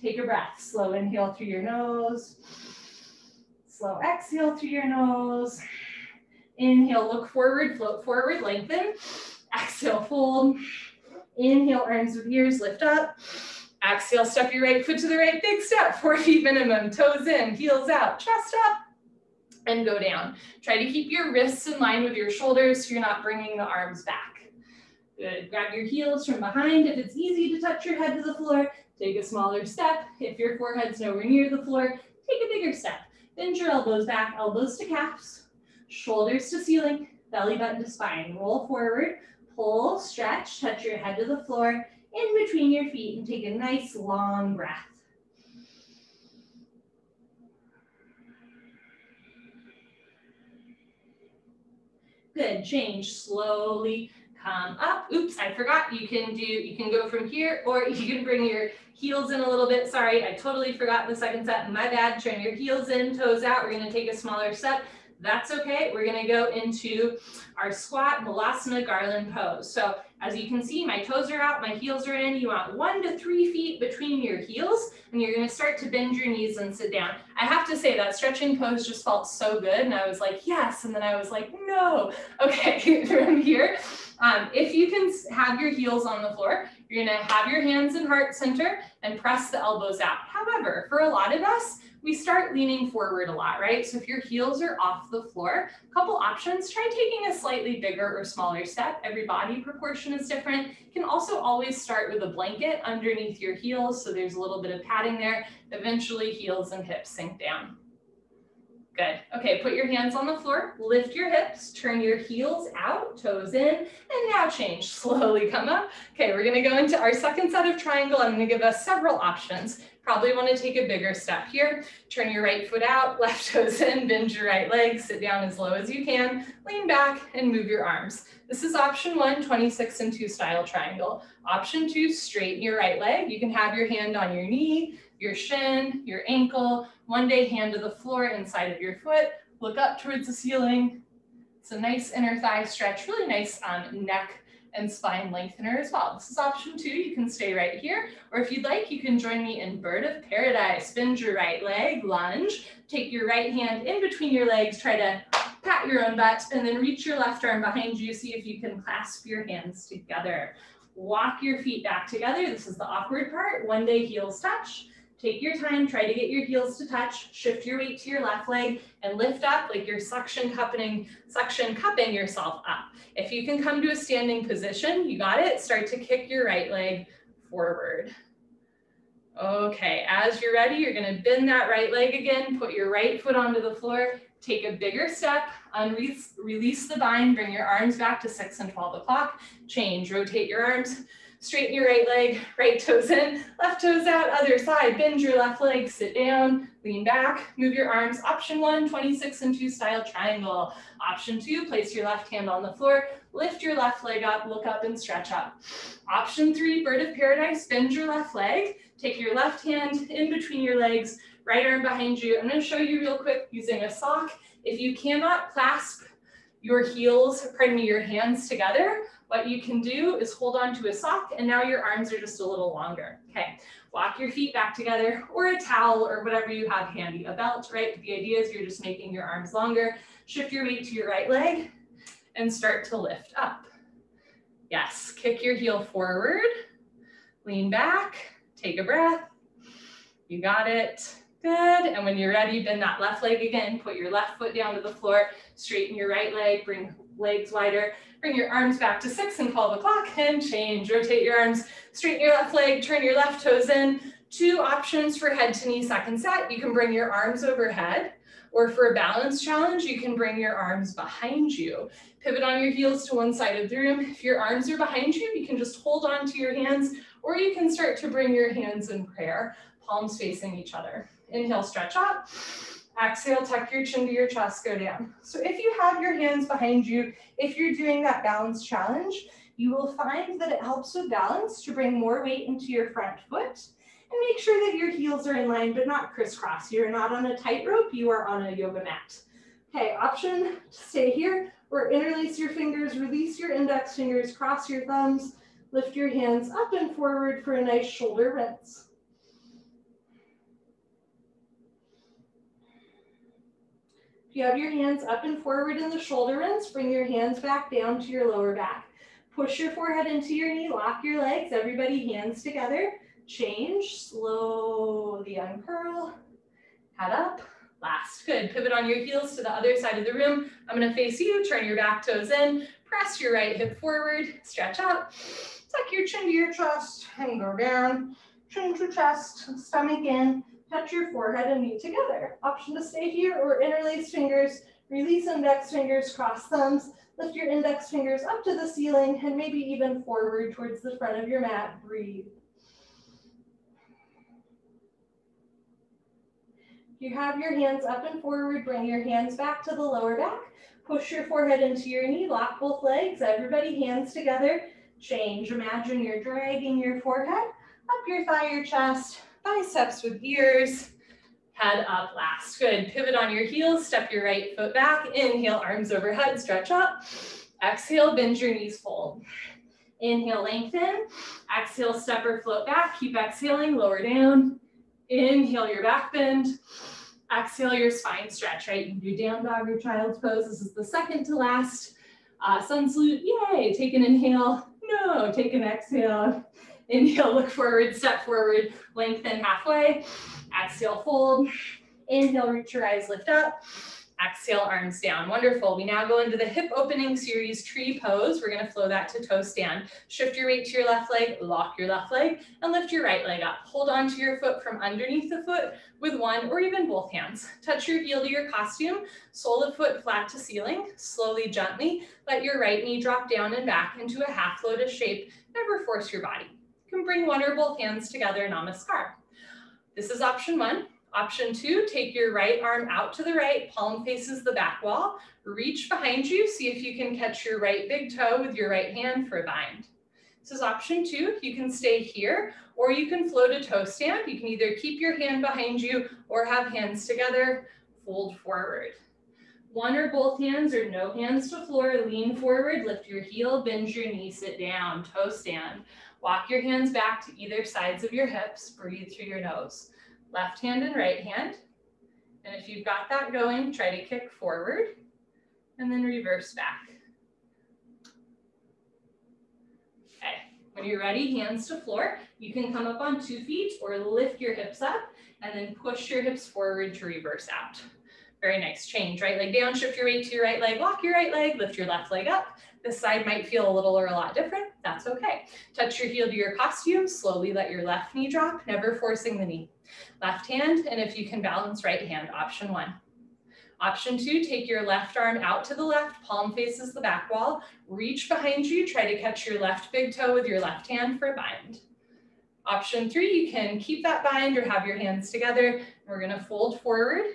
Take a breath, slow inhale through your nose, slow exhale through your nose. Inhale, look forward, float forward, lengthen. Exhale, fold. Inhale, arms with ears, lift up. Exhale, step your right foot to the right, big step, 4 feet minimum, toes in, heels out, chest up, and go down. Try to keep your wrists in line with your shoulders so you're not bringing the arms back. Good, grab your heels from behind. If it's easy to touch your head to the floor, take a smaller step. If your forehead's nowhere near the floor, take a bigger step. Bend your elbows back, elbows to calves, shoulders to ceiling, belly button to spine. Roll forward, pull, stretch, touch your head to the floor, in between your feet, and take a nice long breath. Good, change slowly. Come up. Oops, I forgot. You can go from here, or you can bring your heels in a little bit. Sorry, I totally forgot the second set. My bad. Turn your heels in, toes out. We're going to take a smaller step. That's okay. We're going to go into our squat Melasma Garland pose. So as you can see, my toes are out, my heels are in. You want 1 to 3 feet between your heels, and you're going to start to bend your knees and sit down. I have to say that stretching pose just felt so good, and I was like, yes, and then I was like, no. Okay, from here. If you can have your heels on the floor, you're gonna have your hands in heart center and press the elbows out. However, for a lot of us, we start leaning forward a lot, right? So if your heels are off the floor, a couple options, try taking a slightly bigger or smaller step. Every body proportion is different. You can also always start with a blanket underneath your heels, so there's a little bit of padding there. Eventually, heels and hips sink down. Good. Okay, put your hands on the floor, lift your hips, turn your heels out, toes in, and now change. Slowly come up. Okay, we're gonna go into our second set of triangle. I'm gonna give us several options. Probably wanna take a bigger step here. Turn your right foot out, left toes in, bend your right leg, sit down as low as you can, lean back and move your arms. This is option 1, 26 and 2 style triangle. Option 2, straighten your right leg. You can have your hand on your knee, your shin, your ankle, one day hand to the floor inside of your foot, look up towards the ceiling. It's a nice inner thigh stretch, really nice neck and spine lengthener as well. This is option 2, you can stay right here, or if you'd like, you can join me in Bird of Paradise. Bend your right leg, lunge, take your right hand in between your legs, try to pat your own butt, and then reach your left arm behind you, see if you can clasp your hands together. Walk your feet back together, this is the awkward part, one day heels touch. Take your time, try to get your heels to touch, shift your weight to your left leg, and lift up like you're suction cupping yourself up. If you can come to a standing position, you got it, start to kick your right leg forward. Okay, as you're ready, you're gonna bend that right leg again, put your right foot onto the floor, take a bigger step, release the bind, bring your arms back to 6 and 12 o'clock, change, rotate your arms, straighten your right leg, right toes in, left toes out, other side, bend your left leg, sit down, lean back, move your arms. Option 1, 26 and 2 style triangle. Option 2, place your left hand on the floor, lift your left leg up, look up and stretch up. Option 3, Bird of Paradise, bend your left leg, take your left hand in between your legs, right arm behind you. I'm gonna show you real quick using a sock. If you cannot clasp your your hands together, what you can do is hold on to a sock and now your arms are just a little longer. Okay, walk your feet back together or a towel or whatever you have handy, a belt, right? The idea is you're just making your arms longer. Shift your weight to your right leg and start to lift up. Yes, kick your heel forward, lean back, take a breath. You got it. Good, and when you're ready, bend that left leg again, put your left foot down to the floor, straighten your right leg, bring legs wider, bring your arms back to 6 and 12 o'clock and change. Rotate your arms, straighten your left leg, turn your left toes in. 2 options for head to knee second set. You can bring your arms overhead, or for a balance challenge, you can bring your arms behind you. Pivot on your heels to one side of the room. If your arms are behind you, you can just hold on to your hands, or you can start to bring your hands in prayer, palms facing each other. Inhale, stretch up. Exhale, tuck your chin to your chest, go down. So if you have your hands behind you, if you're doing that balance challenge, you will find that it helps with balance to bring more weight into your front foot and make sure that your heels are in line, but not crisscross. You're not on a tightrope, you are on a yoga mat. Okay, option to stay here or interlace your fingers, release your index fingers, cross your thumbs, lift your hands up and forward for a nice shoulder rinse. If you have your hands up and forward in the shoulder rinse, bring your hands back down to your lower back. Push your forehead into your knee, lock your legs, everybody hands together. Change, slowly uncurl, head up, last. Good, pivot on your heels to the other side of the room. I'm gonna face you, turn your back toes in, press your right hip forward, stretch up, tuck your chin to your chest and go down. Chin to chest, stomach in. Touch your forehead and knee together. Option to stay here or interlace fingers, release index fingers, cross thumbs, lift your index fingers up to the ceiling and maybe even forward towards the front of your mat. Breathe. If you have your hands up and forward, bring your hands back to the lower back. Push your forehead into your knee, lock both legs, everybody hands together. Change, imagine you're dragging your forehead up your thigh, your chest, biceps with ears, head up last. Good, pivot on your heels, step your right foot back, inhale, arms overhead, stretch up. Exhale, bend your knees, fold. Inhale, lengthen. Exhale, step or float back, keep exhaling, lower down. Inhale, your back bend. Exhale, your spine stretch, right? You can do down dog or child's pose. This is the second to last. Sun salute, yay. Take an inhale, no, take an exhale. Inhale, look forward, step forward, lengthen halfway. Exhale, fold. Inhale, reach your eyes, lift up. Exhale, arms down. Wonderful. We now go into the hip opening series tree pose. We're going to flow that to toe stand. Shift your weight to your left leg, lock your left leg, and lift your right leg up. Hold on to your foot from underneath the foot with one or even both hands. Touch your heel to your costume, sole of foot flat to ceiling. Slowly, gently, let your right knee drop down and back into a half lotus shape. Never force your body. You can bring one or both hands together, namaskar. This is option 1. Option 2, take your right arm out to the right, palm faces the back wall. Reach behind you, see if you can catch your right big toe with your right hand for a bind. This is option 2. You can stay here, or you can flow to toe stand. You can either keep your hand behind you or have hands together, fold forward. One or both hands or no hands to floor, lean forward, lift your heel, bend your knee, sit down, toe stand. Walk your hands back to either sides of your hips, breathe through your nose. Left hand and right hand. And if you've got that going, try to kick forward and then reverse back. Okay, when you're ready, hands to floor. You can come up on 2 feet or lift your hips up and then push your hips forward to reverse out. Very nice change. Right leg down, shift your weight to your right leg, lock your right leg, lift your left leg up. This side might feel a little or a lot different. That's okay. Touch your heel to your costume. Slowly let your left knee drop, never forcing the knee. Left hand, and if you can balance, right hand, option 1. Option 2, take your left arm out to the left, palm faces the back wall. Reach behind you, try to catch your left big toe with your left hand for a bind. Option 3, you can keep that bind or have your hands together. We're gonna fold forward.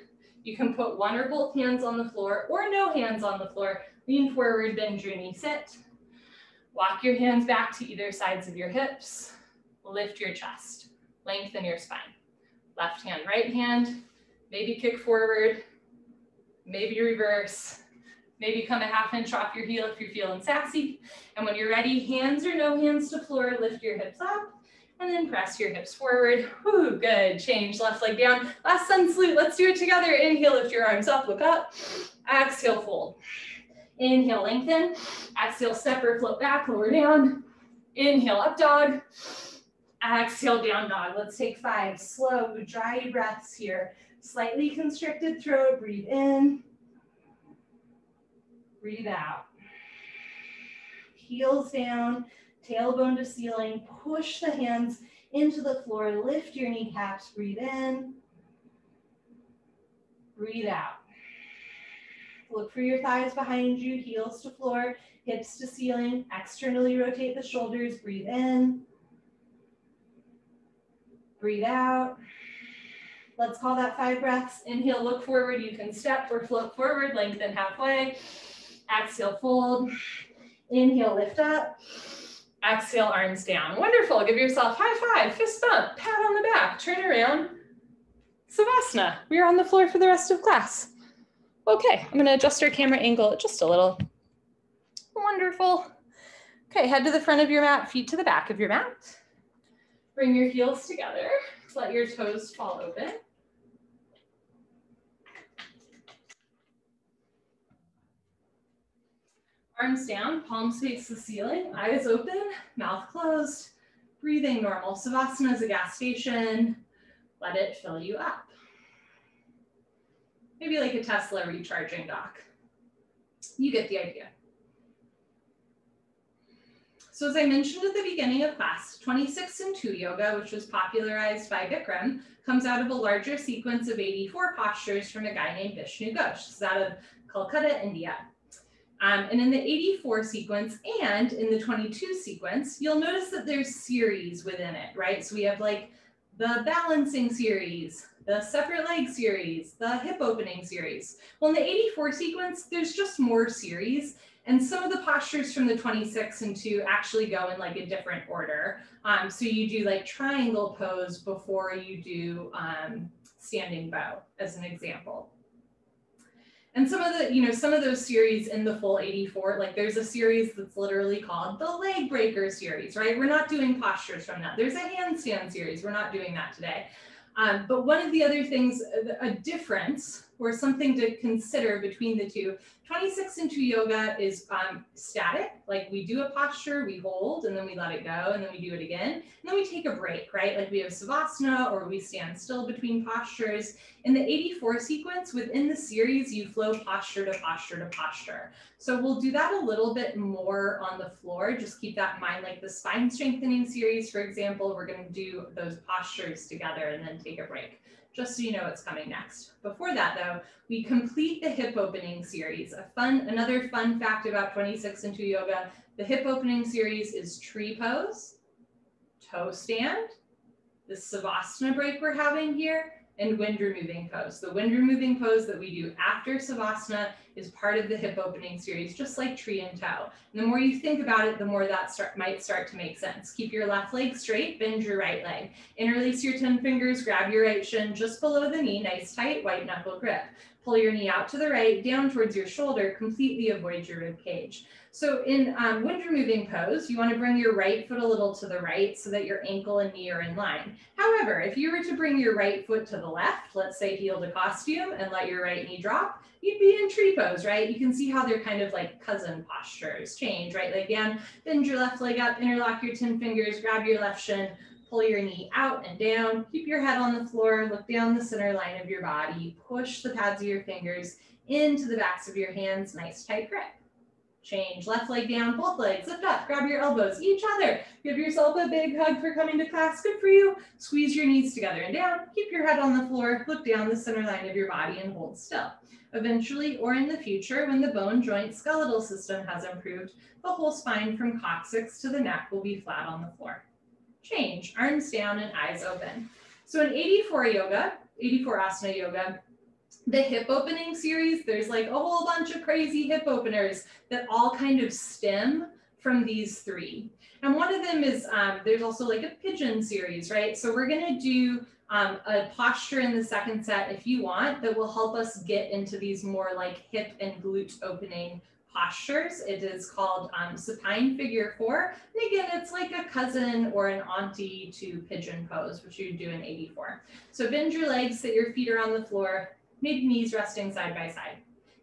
You can put one or both hands on the floor or no hands on the floor. Lean forward, bend your knee, sit. Walk your hands back to either sides of your hips. Lift your chest, lengthen your spine. Left hand, right hand, maybe kick forward, maybe reverse, maybe come a ½ inch off your heel if you're feeling sassy. And when you're ready, hands or no hands to floor, lift your hips up and then press your hips forward. Whew, good, change, left leg down. Last sun salute, let's do it together. Inhale, lift your arms up, look up. Exhale, fold. Inhale, lengthen. Exhale, step or float back, lower down. Inhale, up dog. Exhale, down dog. Let's take 5 slow, dry breaths here. Slightly constricted throat, breathe in. Breathe out. Heels down, tailbone to ceiling. Push the hands into the floor. Lift your kneecaps, breathe in. Breathe out. Look for your thighs behind you, heels to floor, hips to ceiling. Externally rotate the shoulders, breathe in. Breathe out. Let's call that 5 breaths. Inhale, look forward. You can step or float forward, lengthen halfway. Exhale, fold. Inhale, lift up. Exhale, arms down. Wonderful. Give yourself high five, fist bump, pat on the back, turn around. Savasana. We are on the floor for the rest of class. Okay, I'm going to adjust our camera angle just a little. Wonderful. Okay, head to the front of your mat, feet to the back of your mat. Bring your heels together. Let your toes fall open. Arms down, palms face the ceiling, eyes open, mouth closed. Breathing normal. Savasana is a gas station. Let it fill you up. Maybe like a Tesla recharging dock. You get the idea. So as I mentioned at the beginning of class, 26 and 2 yoga, which was popularized by Bikram, comes out of a larger sequence of 84 postures from a guy named Bishnu Ghosh. This is out of Calcutta, India. And in the 84 sequence and in the 22 sequence, you'll notice that there's series within it, right? So we have like the balancing series, the separate leg series, the hip opening series. Well, in the 84 sequence, there's just more series. And some of the postures from the 26 and 2 actually go in like a different order. So you do like triangle pose before you do standing bow, as an example. And some of the, some of those series in the full 84, like there's a series that's literally called the leg breaker series, right? We're not doing postures from that. There's a handstand series. We're not doing that today. But one of the other things, a difference or something to consider between the two. 26 and 2 yoga is static, like we do a posture, we hold, and then we let it go, and then we do it again, and then we take a break, right? Like we have Savasana, or we stand still between postures. In the 84 sequence, within the series, you flow posture to posture to posture. So we'll do that a little bit more on the floor. Just keep that in mind, like the spine strengthening series, for example, we're going to do those postures together and then take a break, just so you know what's coming next. Before that though, we complete the hip opening series. Another fun fact about 26 and 2 yoga, the hip opening series is tree pose, toe stand, the Savasana break we're having here, and wind removing pose. The wind removing pose that we do after Savasana is part of the hip opening series, just like tree and toe. And the more you think about it, the more that might start to make sense. Keep your left leg straight, bend your right leg. Interlace your 10 fingers, grab your right shin just below the knee, nice tight white knuckle grip. Pull your knee out to the right, down towards your shoulder, completely avoid your rib cage. So in wind removing pose, you want to bring your right foot a little to the right so that your ankle and knee are in line. However, if you were to bring your right foot to the left, let's say heel to costume, and let your right knee drop, you'd be in tree pose, right? You can see how they're kind of like cousin postures. Change, right leg down, bend your left leg up, interlock your 10 fingers, grab your left shin, pull your knee out and down, keep your head on the floor, look down the center line of your body, push the pads of your fingers into the backs of your hands, nice tight grip. Change, left leg down, both legs, lift up, grab your elbows, each other. Give yourself a big hug for coming to class, good for you. Squeeze your knees together and down, keep your head on the floor, look down the center line of your body and hold still. Eventually, or in the future, when the bone joint skeletal system has improved, the whole spine from coccyx to the neck will be flat on the floor. Change, arms down and eyes open. So in 84 asana yoga, the hip opening series, there's like a whole bunch of crazy hip openers that all kind of stem from these three. And one of them is, there's also like a pigeon series, right? So we're gonna do a posture in the second set if you want that will help us get into these more like hip and glute opening postures. It is called Supine figure 4. And again, it's like a cousin or an auntie to pigeon pose, which you do in 84. So bend your legs, sit your feet are on the floor, mid knees resting side by side.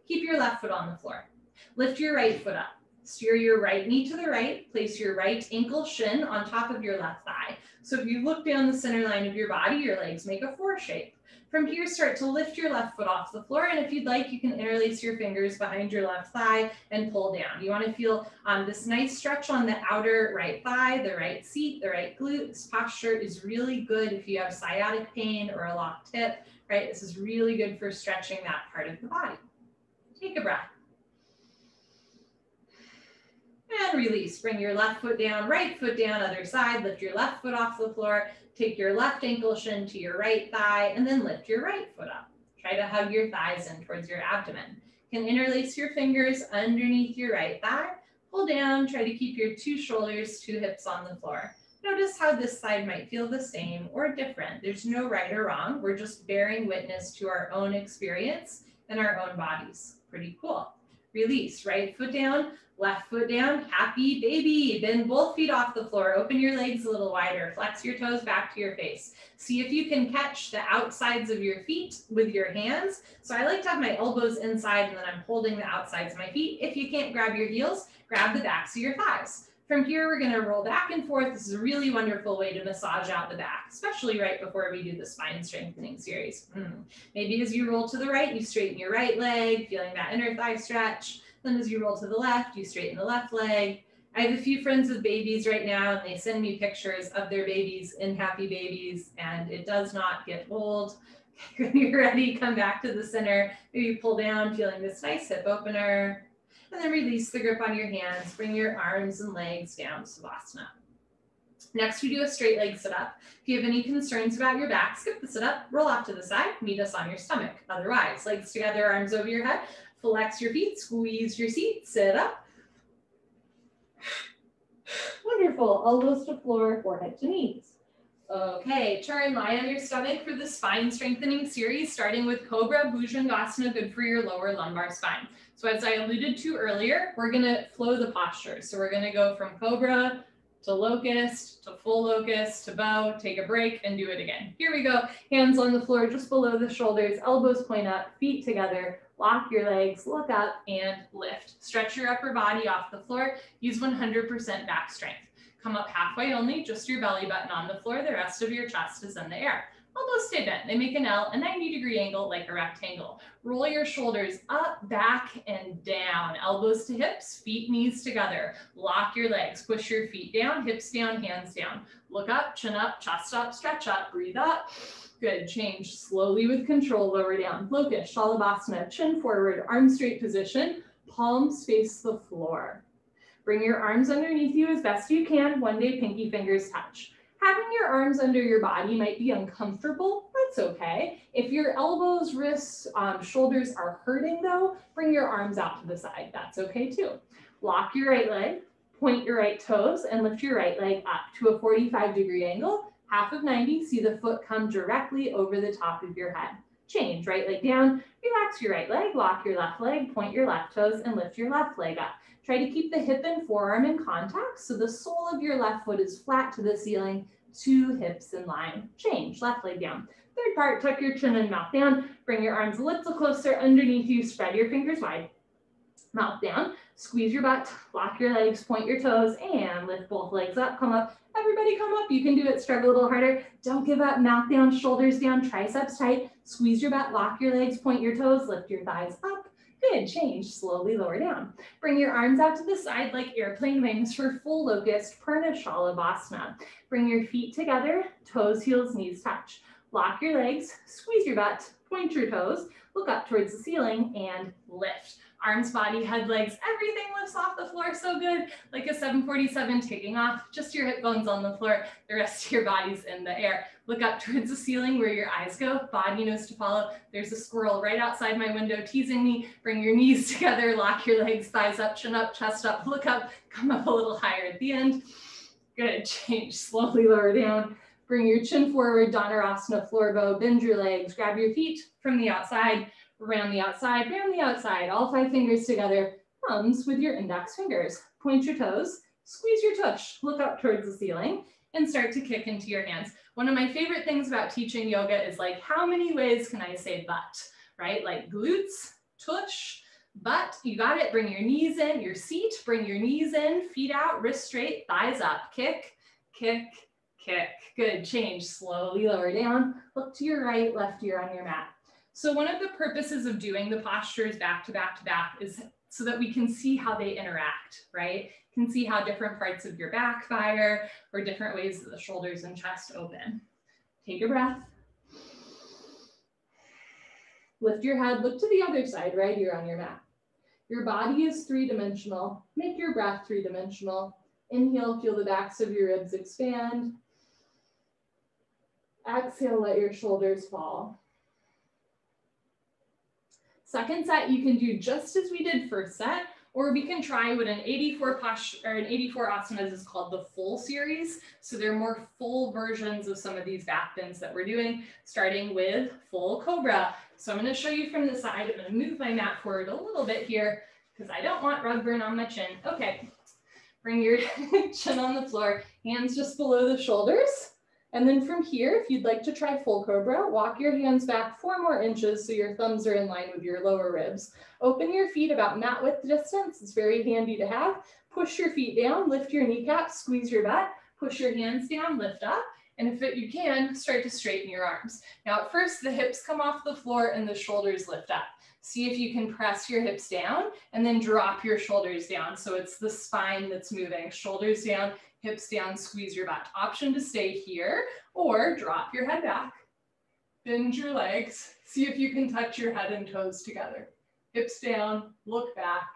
Keep your left foot on the floor. Lift your right foot up. Steer your right knee to the right. Place your right ankle shin on top of your left thigh. So if you look down the center line of your body, your legs make a 4 shape. From here, start to lift your left foot off the floor. And if you'd like, you can interlace your fingers behind your left thigh and pull down. You want to feel this nice stretch on the outer right thigh, the right seat, the right glute. This posture is really good if you have sciatic pain or a locked hip, right? This is really good for stretching that part of the body. Take a breath. And release. Bring your left foot down, right foot down, other side. Lift your left foot off the floor. Take your left ankle shin to your right thigh, and then lift your right foot up. Try to hug your thighs in towards your abdomen. You can interlace your fingers underneath your right thigh. Pull down, try to keep your 2 shoulders, 2 hips on the floor. Notice how this side might feel the same or different. There's no right or wrong. We're just bearing witness to our own experience and our own bodies. Pretty cool. Release, right foot down, left foot down, happy baby. Bend both feet off the floor. Open your legs a little wider. Flex your toes back to your face. See if you can catch the outsides of your feet with your hands. So I like to have my elbows inside and then I'm holding the outsides of my feet. If you can't grab your heels, grab the backs of your thighs. From here, we're going to roll back and forth. This is a really wonderful way to massage out the back, especially right before we do the spine strengthening series. Maybe as you roll to the right, you straighten your right leg, feeling that inner thigh stretch. Then as you roll to the left, you straighten the left leg. I have a few friends with babies right now, and they send me pictures of their babies in happy babies, and it does not get old. When you're ready, come back to the center. Maybe pull down, feeling this nice hip opener. And then release the grip on your hands. Bring your arms and legs down to Savasana. Next, we do a straight leg sit-up. If you have any concerns about your back, skip the sit-up, roll off to the side, meet us on your stomach. Otherwise, legs together, arms over your head, flex your feet, squeeze your seat, sit up. Wonderful, elbows to floor, forehead to knees. Okay, turn, lie on your stomach for the spine strengthening series, starting with Cobra, Bhujangasana, good for your lower lumbar spine. So as I alluded to earlier, we're gonna flow the postures. So we're gonna go from Cobra to locust, to full locust, to bow, take a break and do it again. Here we go. Hands on the floor just below the shoulders, elbows point up, feet together, lock your legs, look up and lift. Stretch your upper body off the floor. Use 100% back strength. Come up halfway only, just your belly button on the floor. The rest of your chest is in the air. Elbows stay bent. They make an L, a 90-degree angle like a rectangle. Roll your shoulders up, back, and down. Elbows to hips, feet, knees together. Lock your legs. Push your feet down, hips down, hands down. Look up, chin up, chest up, stretch up, breathe up. Good. Change slowly with control, lower down. Locust, Savasana, chin forward, arm straight position. Palms face the floor. Bring your arms underneath you as best you can. One day, pinky fingers touch. Having your arms under your body might be uncomfortable. That's okay. If your elbows, wrists, shoulders are hurting though, bring your arms out to the side. That's okay too. Lock your right leg, point your right toes, and lift your right leg up to a 45-degree angle. Half of 90, see the foot come directly over the top of your head. Change, right leg down, relax your right leg, lock your left leg, point your left toes, and lift your left leg up. Try to keep the hip and forearm in contact so the sole of your left foot is flat to the ceiling, 2 hips in line. Change, left leg down. Third part, tuck your chin and mouth down. Bring your arms a little closer underneath you, spread your fingers wide. Mouth down, squeeze your butt, lock your legs, point your toes, and lift both legs up, come up. Everybody come up, you can do it, struggle a little harder. Don't give up, mouth down, shoulders down, triceps tight. Squeeze your butt, lock your legs, point your toes, lift your thighs up. Good, change, slowly lower down. Bring your arms out to the side like airplane wings for full locust, Prenatal Vasana. Bring your feet together, toes, heels, knees touch. Lock your legs, squeeze your butt, point your toes, look up towards the ceiling and lift. Arms, body, head, legs, everything lifts off the floor so good, like a 747 taking off, just your hip bones on the floor, the rest of your body's in the air. Look up towards the ceiling where your eyes go, body knows to follow. There's a squirrel right outside my window teasing me. Bring your knees together, lock your legs, thighs up, chin up, chest up, look up, come up a little higher at the end. Good, change, slowly lower down. Bring your chin forward, Dhanurasana, floor bow, bend your legs, grab your feet from the outside, around the outside, all 5 fingers together, thumbs with your index fingers. Point your toes, squeeze your tush, look up towards the ceiling, and start to kick into your hands. One of my favorite things about teaching yoga is like, how many ways can I say butt, right? Like glutes, tush, butt, you got it. Bring your knees in, your seat, bring your knees in, feet out, wrists straight, thighs up, kick, kick, kick. Good, change, slowly lower down, look to your right, left ear on your mat. So one of the purposes of doing the postures back to back to back is so that we can see how they interact, right? You can see how different parts of your back fire or different ways that the shoulders and chest open. Take a breath. Lift your head, look to the other side, right ear on your mat. Your body is 3-dimensional. Make your breath 3-dimensional. Inhale, feel the backs of your ribs expand. Exhale, let your shoulders fall. Second set, you can do just as we did first set, or we can try what an 84 posture or an 84 asanas is called the full series. So they're more full versions of some of these back bends that we're doing, starting with full Cobra. So I'm going to show you from the side. I'm going to move my mat forward a little bit here because I don't want rug burn on my chin. Okay, bring your chin on the floor, hands just below the shoulders. And then from here, if you'd like to try full Cobra, walk your hands back 4 more inches so your thumbs are in line with your lower ribs. Open your feet about mat width distance. It's very handy to have. Push your feet down, lift your kneecaps, squeeze your butt, push your hands down, lift up. And if you can, start to straighten your arms. Now at first, the hips come off the floor and the shoulders lift up. See if you can press your hips down and then drop your shoulders down. So it's the spine that's moving, shoulders down, hips down, squeeze your butt. Option to stay here or drop your head back, bend your legs. See if you can touch your head and toes together. Hips down, look back.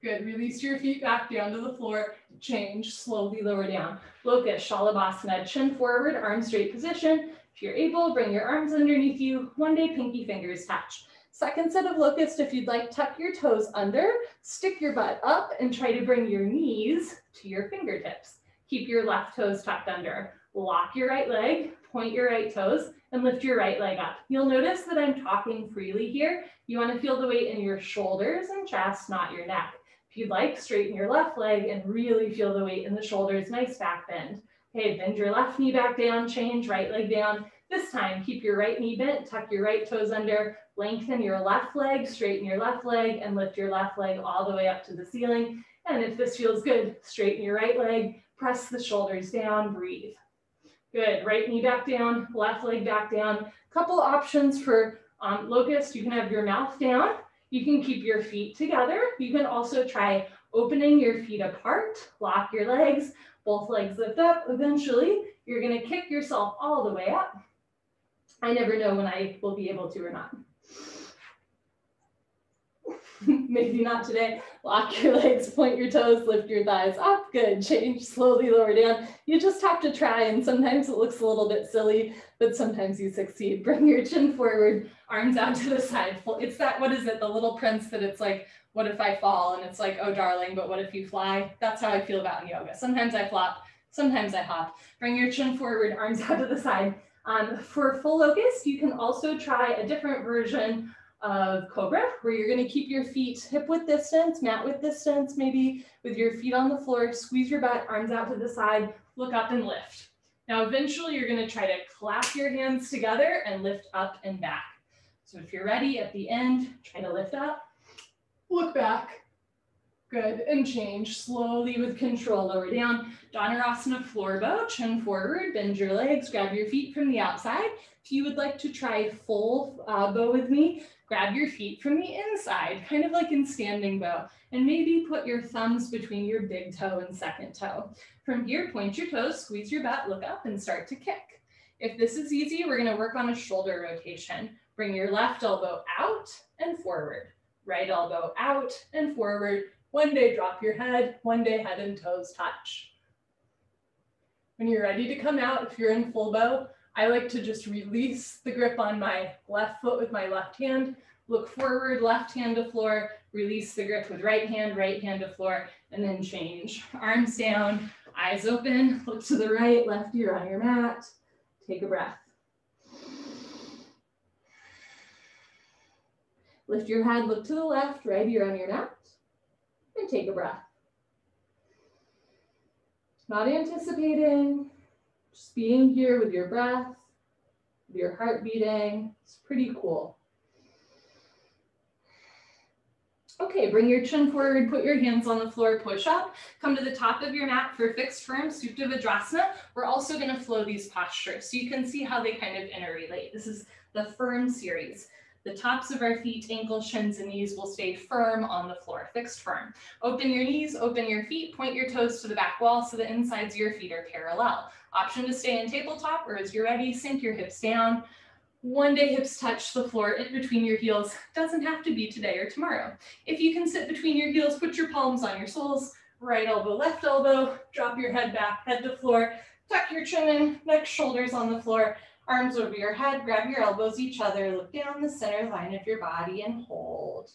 Good, release your feet back down to the floor. Change, slowly lower down. Locust, Shalabhasana, chin forward, arm straight position. If you're able, bring your arms underneath you. One day, pinky fingers touch. Second set of locust, if you'd like, tuck your toes under, stick your butt up, and try to bring your knees to your fingertips. Keep your left toes tucked under. Lock your right leg, point your right toes, and lift your right leg up. You'll notice that I'm talking freely here. You want to feel the weight in your shoulders and chest, not your neck. If you'd like, straighten your left leg and really feel the weight in the shoulders, nice back bend. Okay, bend your left knee back down, change, right leg down. This time, keep your right knee bent, tuck your right toes under, lengthen your left leg, straighten your left leg, and lift your left leg all the way up to the ceiling. And if this feels good, straighten your right leg, press the shoulders down, breathe. Good, right knee back down, left leg back down. Couple options for Locust. You can have your mouth down. You can keep your feet together. You can also try opening your feet apart, lock your legs, both legs lift up. Eventually, you're gonna kick yourself all the way up. I never know when I will be able to or not. Maybe not today. Lock your legs, point your toes, lift your thighs up. Good, change, slowly lower down. You just have to try, and sometimes it looks a little bit silly, but sometimes you succeed. Bring your chin forward, arms out to the side. It's that, what is it, the Little Prince that it's like, what if I fall? And it's like, oh darling, but what if you fly? That's how I feel about in yoga. Sometimes I flop, sometimes I hop. Bring your chin forward, arms out to the side. For full Locust, you can also try a different version of Cobra, where you're going to keep your feet hip width distance, mat width distance, maybe with your feet on the floor, squeeze your butt, arms out to the side, look up and lift. Now, eventually you're going to try to clasp your hands together and lift up and back. So if you're ready at the end, try to lift up, look back. Good, and change slowly with control, lower down. Dhanurasana floor bow, chin forward, bend your legs, grab your feet from the outside. If you would like to try full bow with me, grab your feet from the inside, kind of like in standing bow, and maybe put your thumbs between your big toe and second toe. From here, point your toes, squeeze your butt, look up, and start to kick. If this is easy, we're gonna work on a shoulder rotation. Bring your left elbow out and forward, right elbow out and forward. One day, drop your head. One day, head and toes touch. When you're ready to come out, if you're in full bow, I like to just release the grip on my left foot with my left hand, look forward, left hand to floor, release the grip with right hand to floor, and then change. Arms down, eyes open, look to the right, left ear on your mat. Take a breath. Lift your head, look to the left, right ear on your mat. And take a breath. Not anticipating, just being here with your breath, with your heart beating. It's pretty cool. Okay, bring your chin forward, put your hands on the floor, push up, come to the top of your mat for fixed firm Supta Vajrasana. We're also gonna flow these postures so you can see how they kind of interrelate. This is the firm series. The tops of our feet, ankles, shins, and knees will stay firm on the floor, fixed firm. Open your knees, open your feet, point your toes to the back wall so the insides of your feet are parallel. Option to stay in tabletop, or as you're ready, sink your hips down. One day hips touch the floor in between your heels. Doesn't have to be today or tomorrow. If you can sit between your heels, put your palms on your soles, right elbow, left elbow, drop your head back, head to floor, tuck your chin in, neck, shoulders on the floor. Arms over your head, grab your elbows each other, look down the center line of your body and hold.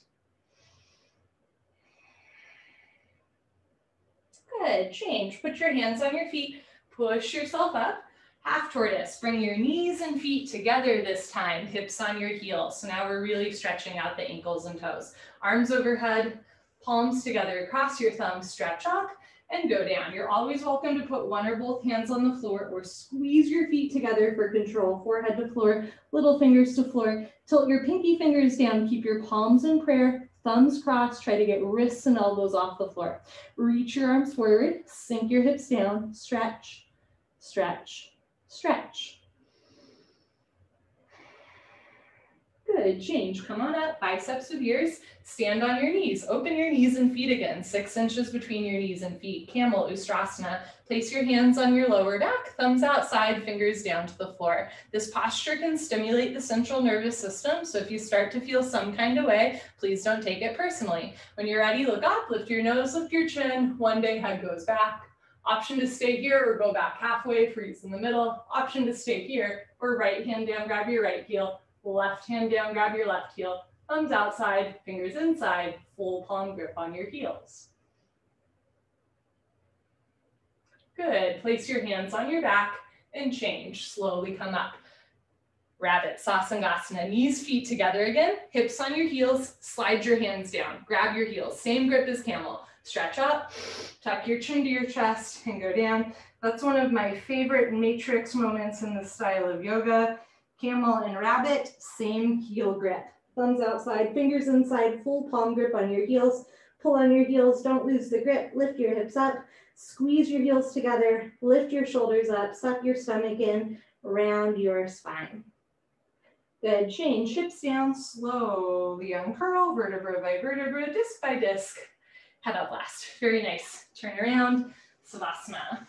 Good, change. Put your hands on your feet, push yourself up. Half tortoise, bring your knees and feet together this time, hips on your heels. So now we're really stretching out the ankles and toes. Arms overhead, palms together across your thumbs, stretch up. And go down. You're always welcome to put one or both hands on the floor or squeeze your feet together for control. Forehead to floor, little fingers to floor. Tilt your pinky fingers down. Keep your palms in prayer, thumbs crossed. Try to get wrists and elbows off the floor. Reach your arms forward, sink your hips down, stretch, stretch, stretch. Good, change. Come on up, biceps with ears. Stand on your knees. Open your knees and feet again. 6 inches between your knees and feet. Camel Ustrasana. Place your hands on your lower back, thumbs outside, fingers down to the floor. This posture can stimulate the central nervous system, so if you start to feel some kind of way, please don't take it personally. When you're ready, look up, lift your nose, lift your chin. One day, head goes back. Option to stay here or go back halfway, freeze in the middle. Option to stay here or right hand down, grab your right heel. Left hand down, grab your left heel. Thumbs outside, fingers inside, full palm grip on your heels. Good, place your hands on your back and change. Slowly come up. Rabbit, Sasangasana, knees, feet together again, hips on your heels, slide your hands down, grab your heels, same grip as camel. Stretch up, tuck your chin to your chest and go down. That's one of my favorite matrix moments in this style of yoga. Camel and rabbit, same heel grip. Thumbs outside, fingers inside, full palm grip on your heels. Pull on your heels, don't lose the grip. Lift your hips up, squeeze your heels together, lift your shoulders up, suck your stomach in, round your spine. Good, change, hips down, slowly uncurl, vertebra by vertebra, disc by disc. Head up last, very nice. Turn around, Savasana.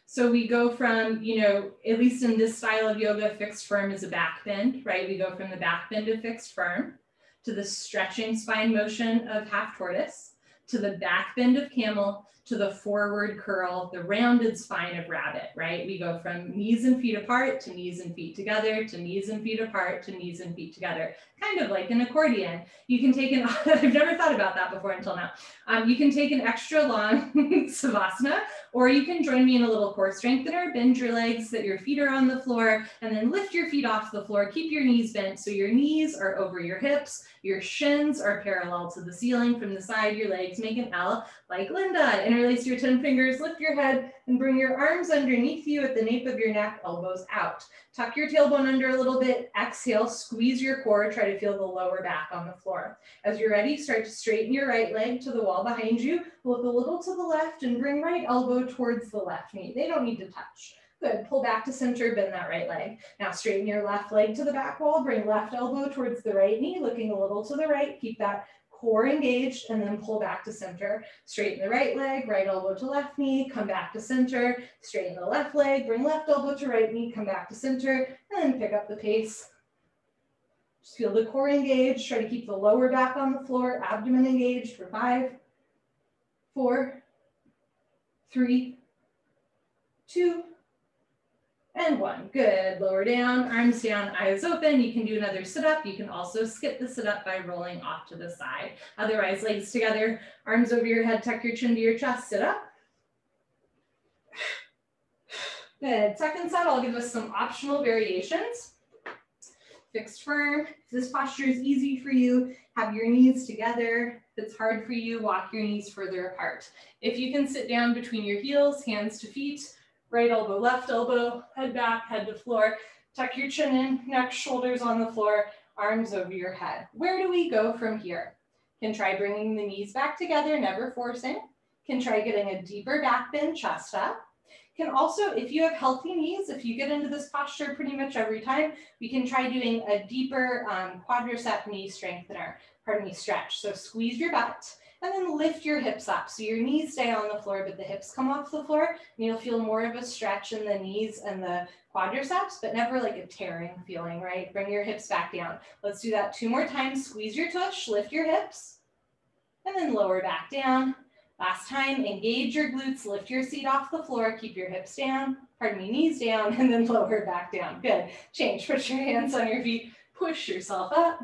So we go from, you know, at least in this style of yoga, fixed firm is a back bend, right? We go from the back bend of fixed firm to the stretching spine motion of half tortoise, to the back bend of camel, to the forward curl, the rounded spine of rabbit, right? We go from knees and feet apart to knees and feet together, to knees and feet apart, to knees and feet together, kind of like an accordion. You can take an, I've never thought about that before until now. You can take an extra long Savasana, or you can join me in a little core strengthener, bend your legs, that your feet are on the floor, and then lift your feet off the floor. Keep your knees bent so your knees are over your hips, your shins are parallel to the ceiling. From the side, your legs make an L like Linda. Interlace your 10 fingers, lift your head, and bring your arms underneath you at the nape of your neck, elbows out. Tuck your tailbone under a little bit. Exhale, squeeze your core. Try to feel the lower back on the floor. As you're ready, start to straighten your right leg to the wall behind you. Look a little to the left and bring right elbow towards the left knee. They don't need to touch. Good, pull back to center, bend that right leg. Now straighten your left leg to the back wall, bring left elbow towards the right knee, looking a little to the right, keep that core engaged, and then pull back to center. Straighten the right leg, right elbow to left knee, come back to center. Straighten the left leg, bring left elbow to right knee, come back to center, and then pick up the pace. Just feel the core engaged, try to keep the lower back on the floor, abdomen engaged for 5, 4, 3, 2, and 1. Good, lower down, arms down, eyes open. You can do another sit-up. You can also skip the sit-up by rolling off to the side. Otherwise, legs together, arms over your head, tuck your chin to your chest, sit up. Good, second set, I'll give us some optional variations. Fixed firm. If this posture is easy for you, have your knees together. If it's hard for you, walk your knees further apart. If you can sit down between your heels, hands to feet, right elbow, left elbow, head back, head to floor. Tuck your chin in, neck, shoulders on the floor, arms over your head. Where do we go from here? Can try bringing the knees back together, never forcing. Can try getting a deeper back bend, chest up. Can also, if you have healthy knees, if you get into this posture pretty much every time, we can try doing a deeper quadricep knee strengthener, stretch. So squeeze your butt and then lift your hips up. So your knees stay on the floor, but the hips come off the floor, and you'll feel more of a stretch in the knees and the quadriceps, but never like a tearing feeling, right? Bring your hips back down. Let's do that 2 more times. Squeeze your tush, lift your hips, and then lower back down. Last time, engage your glutes, lift your seat off the floor, keep your hips down, knees down, and then lower back down. Good. Change, put your hands on your feet, push yourself up.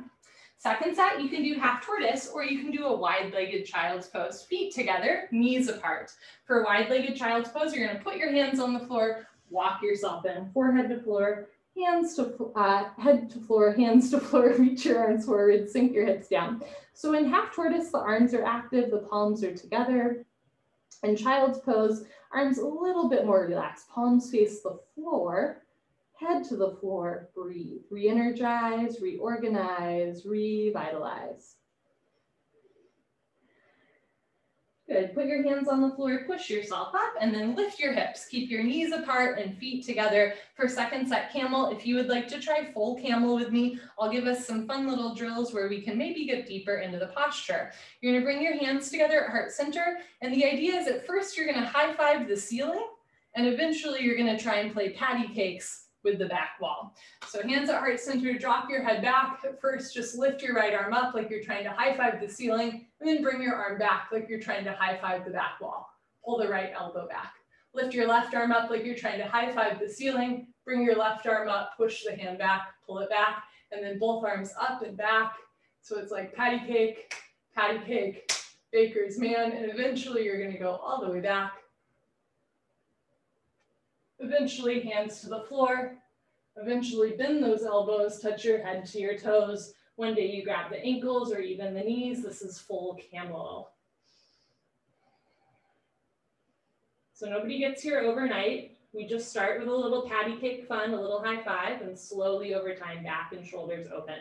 Second set, you can do half tortoise, or you can do a wide-legged child's pose. Feet together, knees apart. For a wide-legged child's pose, you're gonna put your hands on the floor, walk yourself in, forehead to floor, hands to head to floor, hands to floor, reach your arms forward, sink your hips down. So in half tortoise, the arms are active, the palms are together. In child's pose, arms a little bit more relaxed, palms face the floor, head to the floor, breathe, re-energize, reorganize, revitalize. Good, put your hands on the floor, push yourself up, and then lift your hips. Keep your knees apart and feet together. For second set camel, if you would like to try full camel with me, I'll give us some fun little drills where we can maybe get deeper into the posture. You're gonna bring your hands together at heart center, and the idea is at first you're gonna high five the ceiling, and eventually you're gonna try and play patty cakes with the back wall. So hands at heart center, drop your head back. At first, just lift your right arm up like you're trying to high five the ceiling, and then bring your arm back like you're trying to high five the back wall. Pull the right elbow back. Lift your left arm up like you're trying to high five the ceiling, bring your left arm up, push the hand back, pull it back, and then both arms up and back. So it's like patty cake, baker's man, and eventually you're gonna go all the way back Eventually hands to the floor. Eventually bend those elbows, touch your head to your toes. One day you grab the ankles or even the knees. This is full camel. So nobody gets here overnight. We just start with a little patty cake fun, a little high five, and slowly over time, back and shoulders open.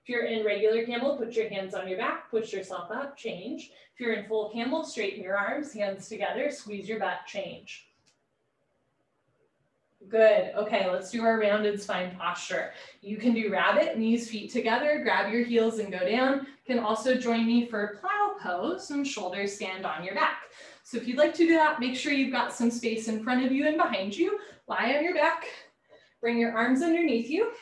If you're in regular camel, put your hands on your back, push yourself up, change. If you're in full camel, straighten your arms, hands together, squeeze your butt, change. Good. Okay, let's do our rounded spine posture. You can do rabbit, knees, feet together, grab your heels and go down. You can also join me for plow pose and shoulders stand on your back. So if you'd like to do that, make sure you've got some space in front of you and behind you. Lie on your back, bring your arms underneath you,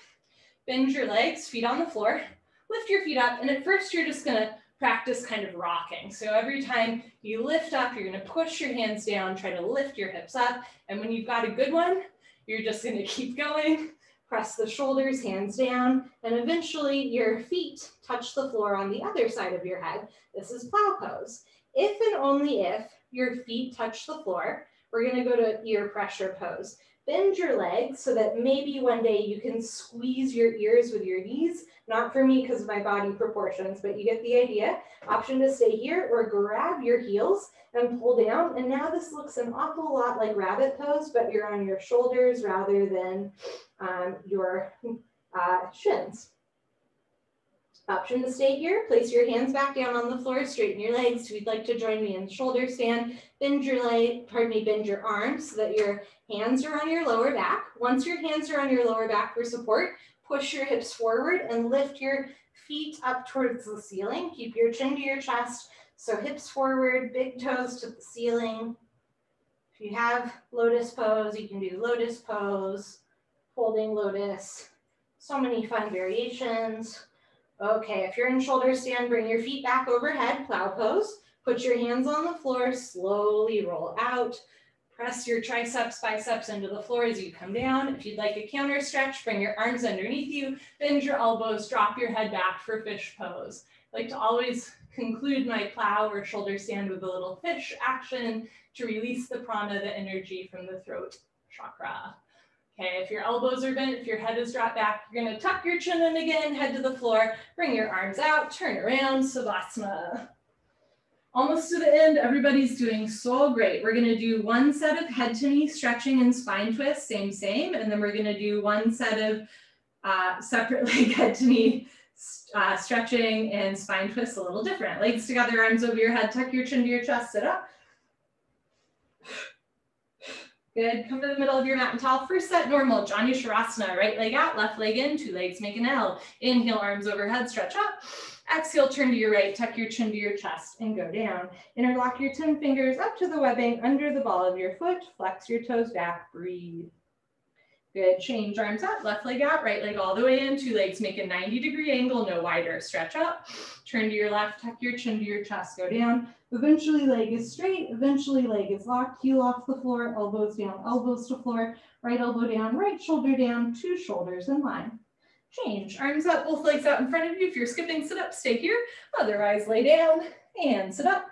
bend your legs, feet on the floor, lift your feet up, and at first you're just gonna practice kind of rocking. So every time you lift up, you're gonna push your hands down, try to lift your hips up, and when you've got a good one, you're just gonna keep going, press the shoulders, hands down, and eventually your feet touch the floor on the other side of your head. This is plow pose. If and only if your feet touch the floor, we're gonna go to ear pressure pose. Bend your legs so that maybe one day you can squeeze your ears with your knees. Not for me because of my body proportions, but you get the idea. Option to stay here or grab your heels and pull down. And now this looks an awful lot like rabbit pose, but you're on your shoulders rather than your shins. Option to stay here, place your hands back down on the floor, straighten your legs. If you'd like to join me in shoulder stand, bend your bend your arms so that your hands are on your lower back. Once your hands are on your lower back for support, push your hips forward and lift your feet up towards the ceiling. Keep your chin to your chest. So hips forward, big toes to the ceiling. If you have lotus pose, you can do lotus pose, holding lotus. So many fun variations. Okay, if you're in shoulder stand, bring your feet back overhead, plow pose. Put your hands on the floor, slowly roll out. Press your triceps, biceps into the floor as you come down. If you'd like a counter stretch, bring your arms underneath you, bend your elbows, drop your head back for fish pose. I like to always conclude my plow or shoulder stand with a little fish action to release the prana, the energy from the throat chakra. Okay, if your elbows are bent, if your head is dropped back, you're gonna tuck your chin in again, head to the floor, bring your arms out, turn around, Savasana. Almost to the end, everybody's doing so great. We're gonna do one set of head to knee stretching and spine twist, same, and then we're gonna do one set of separate leg head to knee stretching and spine twists, a little different. Legs together, arms over your head, tuck your chin to your chest, sit up. Good, come to the middle of your mat and towel. First set, normal, Dhanurasana, right leg out, left leg in, two legs make an L. Inhale, arms overhead, stretch up. Exhale, turn to your right, tuck your chin to your chest and go down. Interlock your 10 fingers up to the webbing under the ball of your foot. Flex your toes back, breathe. Good, change arms up, left leg out, right leg all the way in, two legs make a 90-degree angle, no wider. Stretch up, turn to your left, tuck your chin to your chest, go down. Eventually leg is straight, eventually leg is locked, heel off the floor, elbows down, elbows to floor, right elbow down, right shoulder down, two shoulders in line. Change, arms up, both legs out in front of you. If you're skipping, sit up, stay here. Otherwise, lay down and sit up.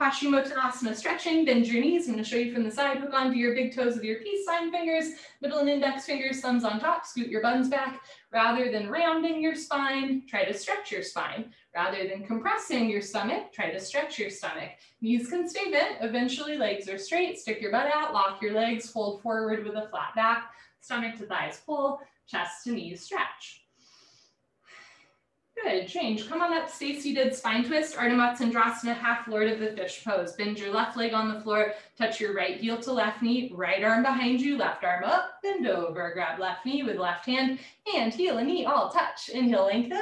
Paschimottanasana stretching, bend your knees. I'm going to show you from the side. Hook onto your big toes with your peace sign fingers, middle and index fingers, thumbs on top. Scoot your buns back. Rather than rounding your spine, try to stretch your spine. Rather than compressing your stomach, try to stretch your stomach. Knees can stay bent. Eventually, legs are straight. Stick your butt out. Lock your legs. Fold forward with a flat back. Stomach to thighs pull. Chest to knees stretch. Good, change. Come on up, stay seated, spine twist, Ardha Matsyendrasana, half Lord of the Fish pose. Bend your left leg on the floor, touch your right heel to left knee, right arm behind you, left arm up, bend over, grab left knee with left hand, heel and knee all touch. Inhale, lengthen.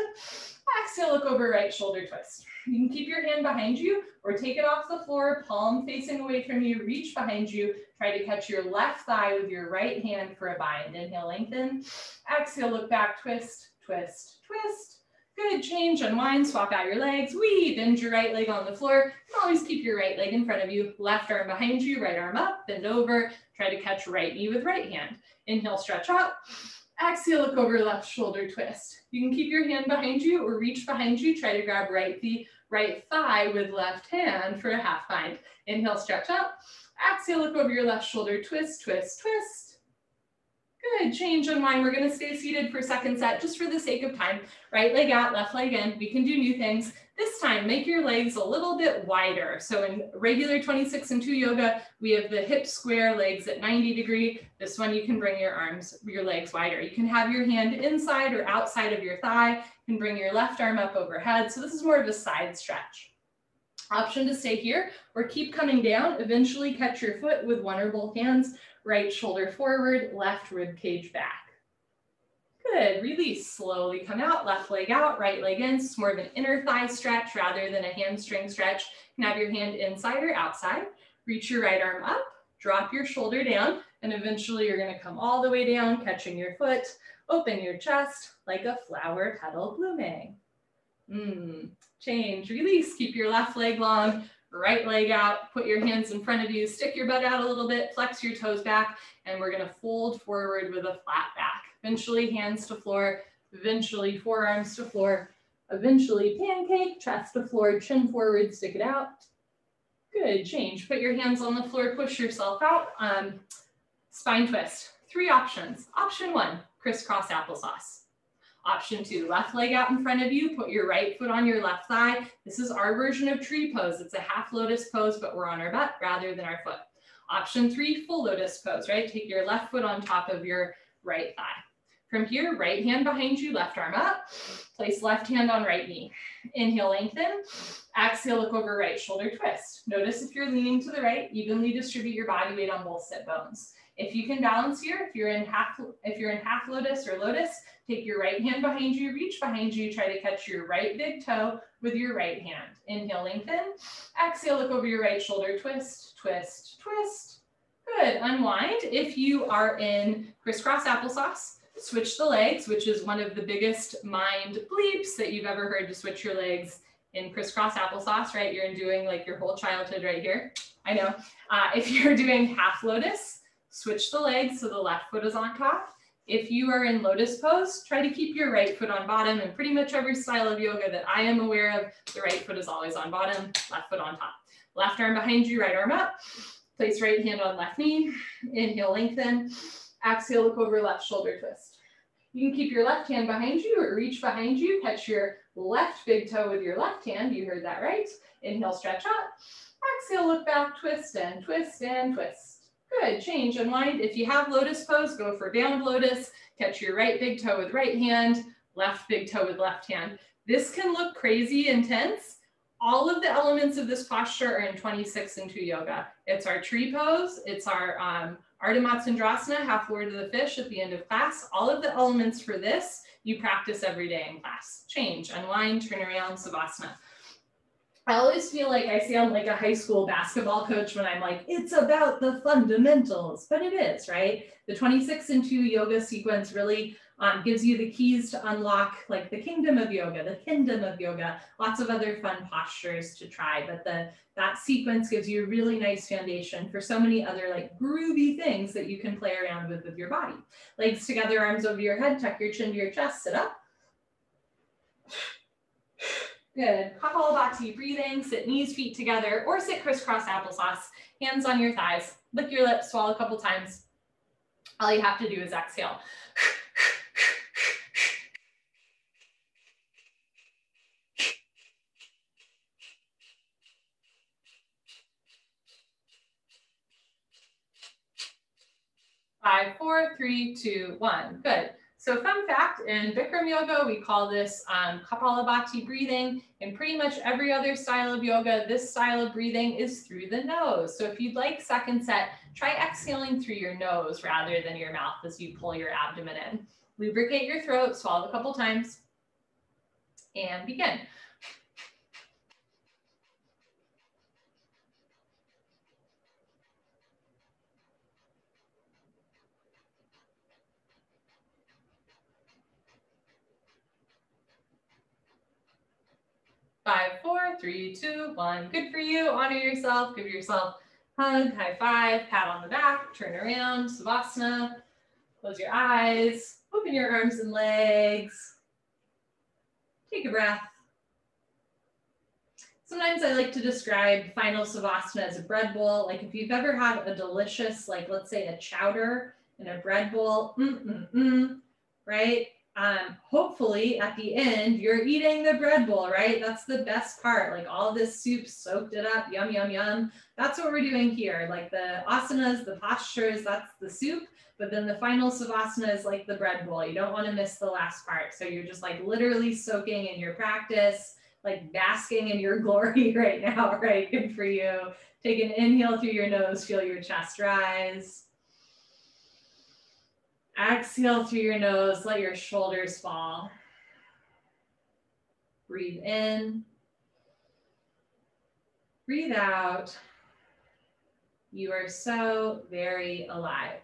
Exhale, look over, right shoulder twist. You can keep your hand behind you or take it off the floor, palm facing away from you, reach behind you, try to catch your left thigh with your right hand for a bind. Inhale, lengthen. Exhale, look back, twist, twist, twist. Good, change, unwind, swap out your legs, weave, bend your right leg on the floor. You can always keep your right leg in front of you, left arm behind you, right arm up, bend over, try to catch right knee with right hand. Inhale, stretch up. Exhale, look over, left shoulder twist. You can keep your hand behind you or reach behind you, try to grab right knee right thigh with left hand for a half bind. Inhale, stretch up. Exhale, look over your left shoulder, twist, twist, twist. Good, change, unwind. We're gonna stay seated for second set just for the sake of time. Right leg out, left leg in. We can do new things. This time, make your legs a little bit wider. So in regular 26 and 2 yoga, we have the hips square, legs at 90 degree. This one, you can bring your arms, your legs wider. You can have your hand inside or outside of your thigh. You can bring your left arm up overhead. So this is more of a side stretch. Option to stay here or keep coming down. Eventually catch your foot with one or both hands. Right shoulder forward, left rib cage back. Good, release, slowly come out, left leg out, right leg in. It's more of an inner thigh stretch rather than a hamstring stretch. You can have your hand inside or outside. Reach your right arm up, drop your shoulder down, and eventually you're gonna come all the way down, catching your foot, open your chest like a flower petal blooming. Change, release, keep your left leg long, right leg out, put your hands in front of you, stick your butt out a little bit, flex your toes back, and we're gonna fold forward with a flat back. Eventually hands to floor, eventually forearms to floor, eventually pancake, chest to floor, chin forward, stick it out. Good, change. Put your hands on the floor, push yourself out. Spine twist, 3 options. Option 1, crisscross applesauce. Option 2, left leg out in front of you, put your right foot on your left thigh. This is our version of tree pose. It's a half lotus pose, but we're on our butt rather than our foot. Option 3, full lotus pose, right? Take your left foot on top of your right thigh. From here, right hand behind you, left arm up. Place left hand on right knee. Inhale, lengthen. Exhale, look over right shoulder, twist. Notice if you're leaning to the right, evenly distribute your body weight on both sit bones. If you can balance here, if you're in half lotus or lotus, take your right hand behind you, reach behind you, try to catch your right big toe with your right hand. Inhale, lengthen. Exhale, look over your right shoulder, twist, twist, twist. Good, unwind. If you are in crisscross applesauce, switch the legs, which is one of the biggest mind bleeps that you've ever heard, to switch your legs in crisscross applesauce, right? You're doing like your whole childhood right here. I know. If you're doing half lotus, switch the legs so the left foot is on top. If you are in lotus pose, try to keep your right foot on bottom. And pretty much every style of yoga that I am aware of, the right foot is always on bottom, left foot on top. Left arm behind you, right arm up. Place right hand on left knee. Inhale, lengthen. Exhale, look over left shoulder, twist. You can keep your left hand behind you or reach behind you. Catch your left big toe with your left hand. You heard that right. Inhale, stretch up. Exhale, look back, twist and twist and twist. Good, change, unwind. If you have lotus pose, go for downward lotus. Catch your right big toe with right hand, left big toe with left hand. This can look crazy intense. All of the elements of this posture are in 26 and 2 yoga. It's our tree pose. It's our Ardha Matsyendrasana, half lower to the fish at the end of class. All of the elements for this, you practice every day in class. Change, unwind, turn around, Savasana. I always feel like I sound like a high school basketball coach when I'm like, it's about the fundamentals, but it is, right? The 26 and 2 yoga sequence really gives you the keys to unlock like the kingdom of yoga, lots of other fun postures to try, but that sequence gives you a really nice foundation for so many other like groovy things that you can play around with your body. Legs together, arms over your head, tuck your chin to your chest, sit up. Good, Kapalabhati breathing, sit knees, feet together, or sit crisscross applesauce, hands on your thighs, lick your lips, swallow a couple times. All you have to do is exhale. Five, 4, 3, 2, 1. Good. So fun fact, in Bikram yoga, we call this Kapalabhati breathing. In pretty much every other style of yoga, this style of breathing is through the nose. So if you'd like second set, try exhaling through your nose rather than your mouth as you pull your abdomen in. Lubricate your throat, swallow a couple times, and begin. Five, 4, 3, 2, 1. Good for you. Honor yourself. Give yourself a hug, high five, pat on the back, turn around, Savasana. Close your eyes, open your arms and legs. Take a breath. sometimes I like to describe final Savasana as a bread bowl. Like if you've ever had a delicious, like let's say a chowder in a bread bowl, right? Hopefully at the end, you're eating the bread bowl, right? That's the best part. Like all this soup soaked it up, yum, yum, yum. That's what we're doing here. Like the asanas, the postures, that's the soup. But then the final Savasana is like the bread bowl. You don't want to miss the last part. So you're just like literally soaking in your practice, like basking in your glory right now, right? Good for you. Take an inhale through your nose, feel your chest rise. Exhale through your nose, let your shoulders fall. Breathe in. Breathe out. You are so very alive.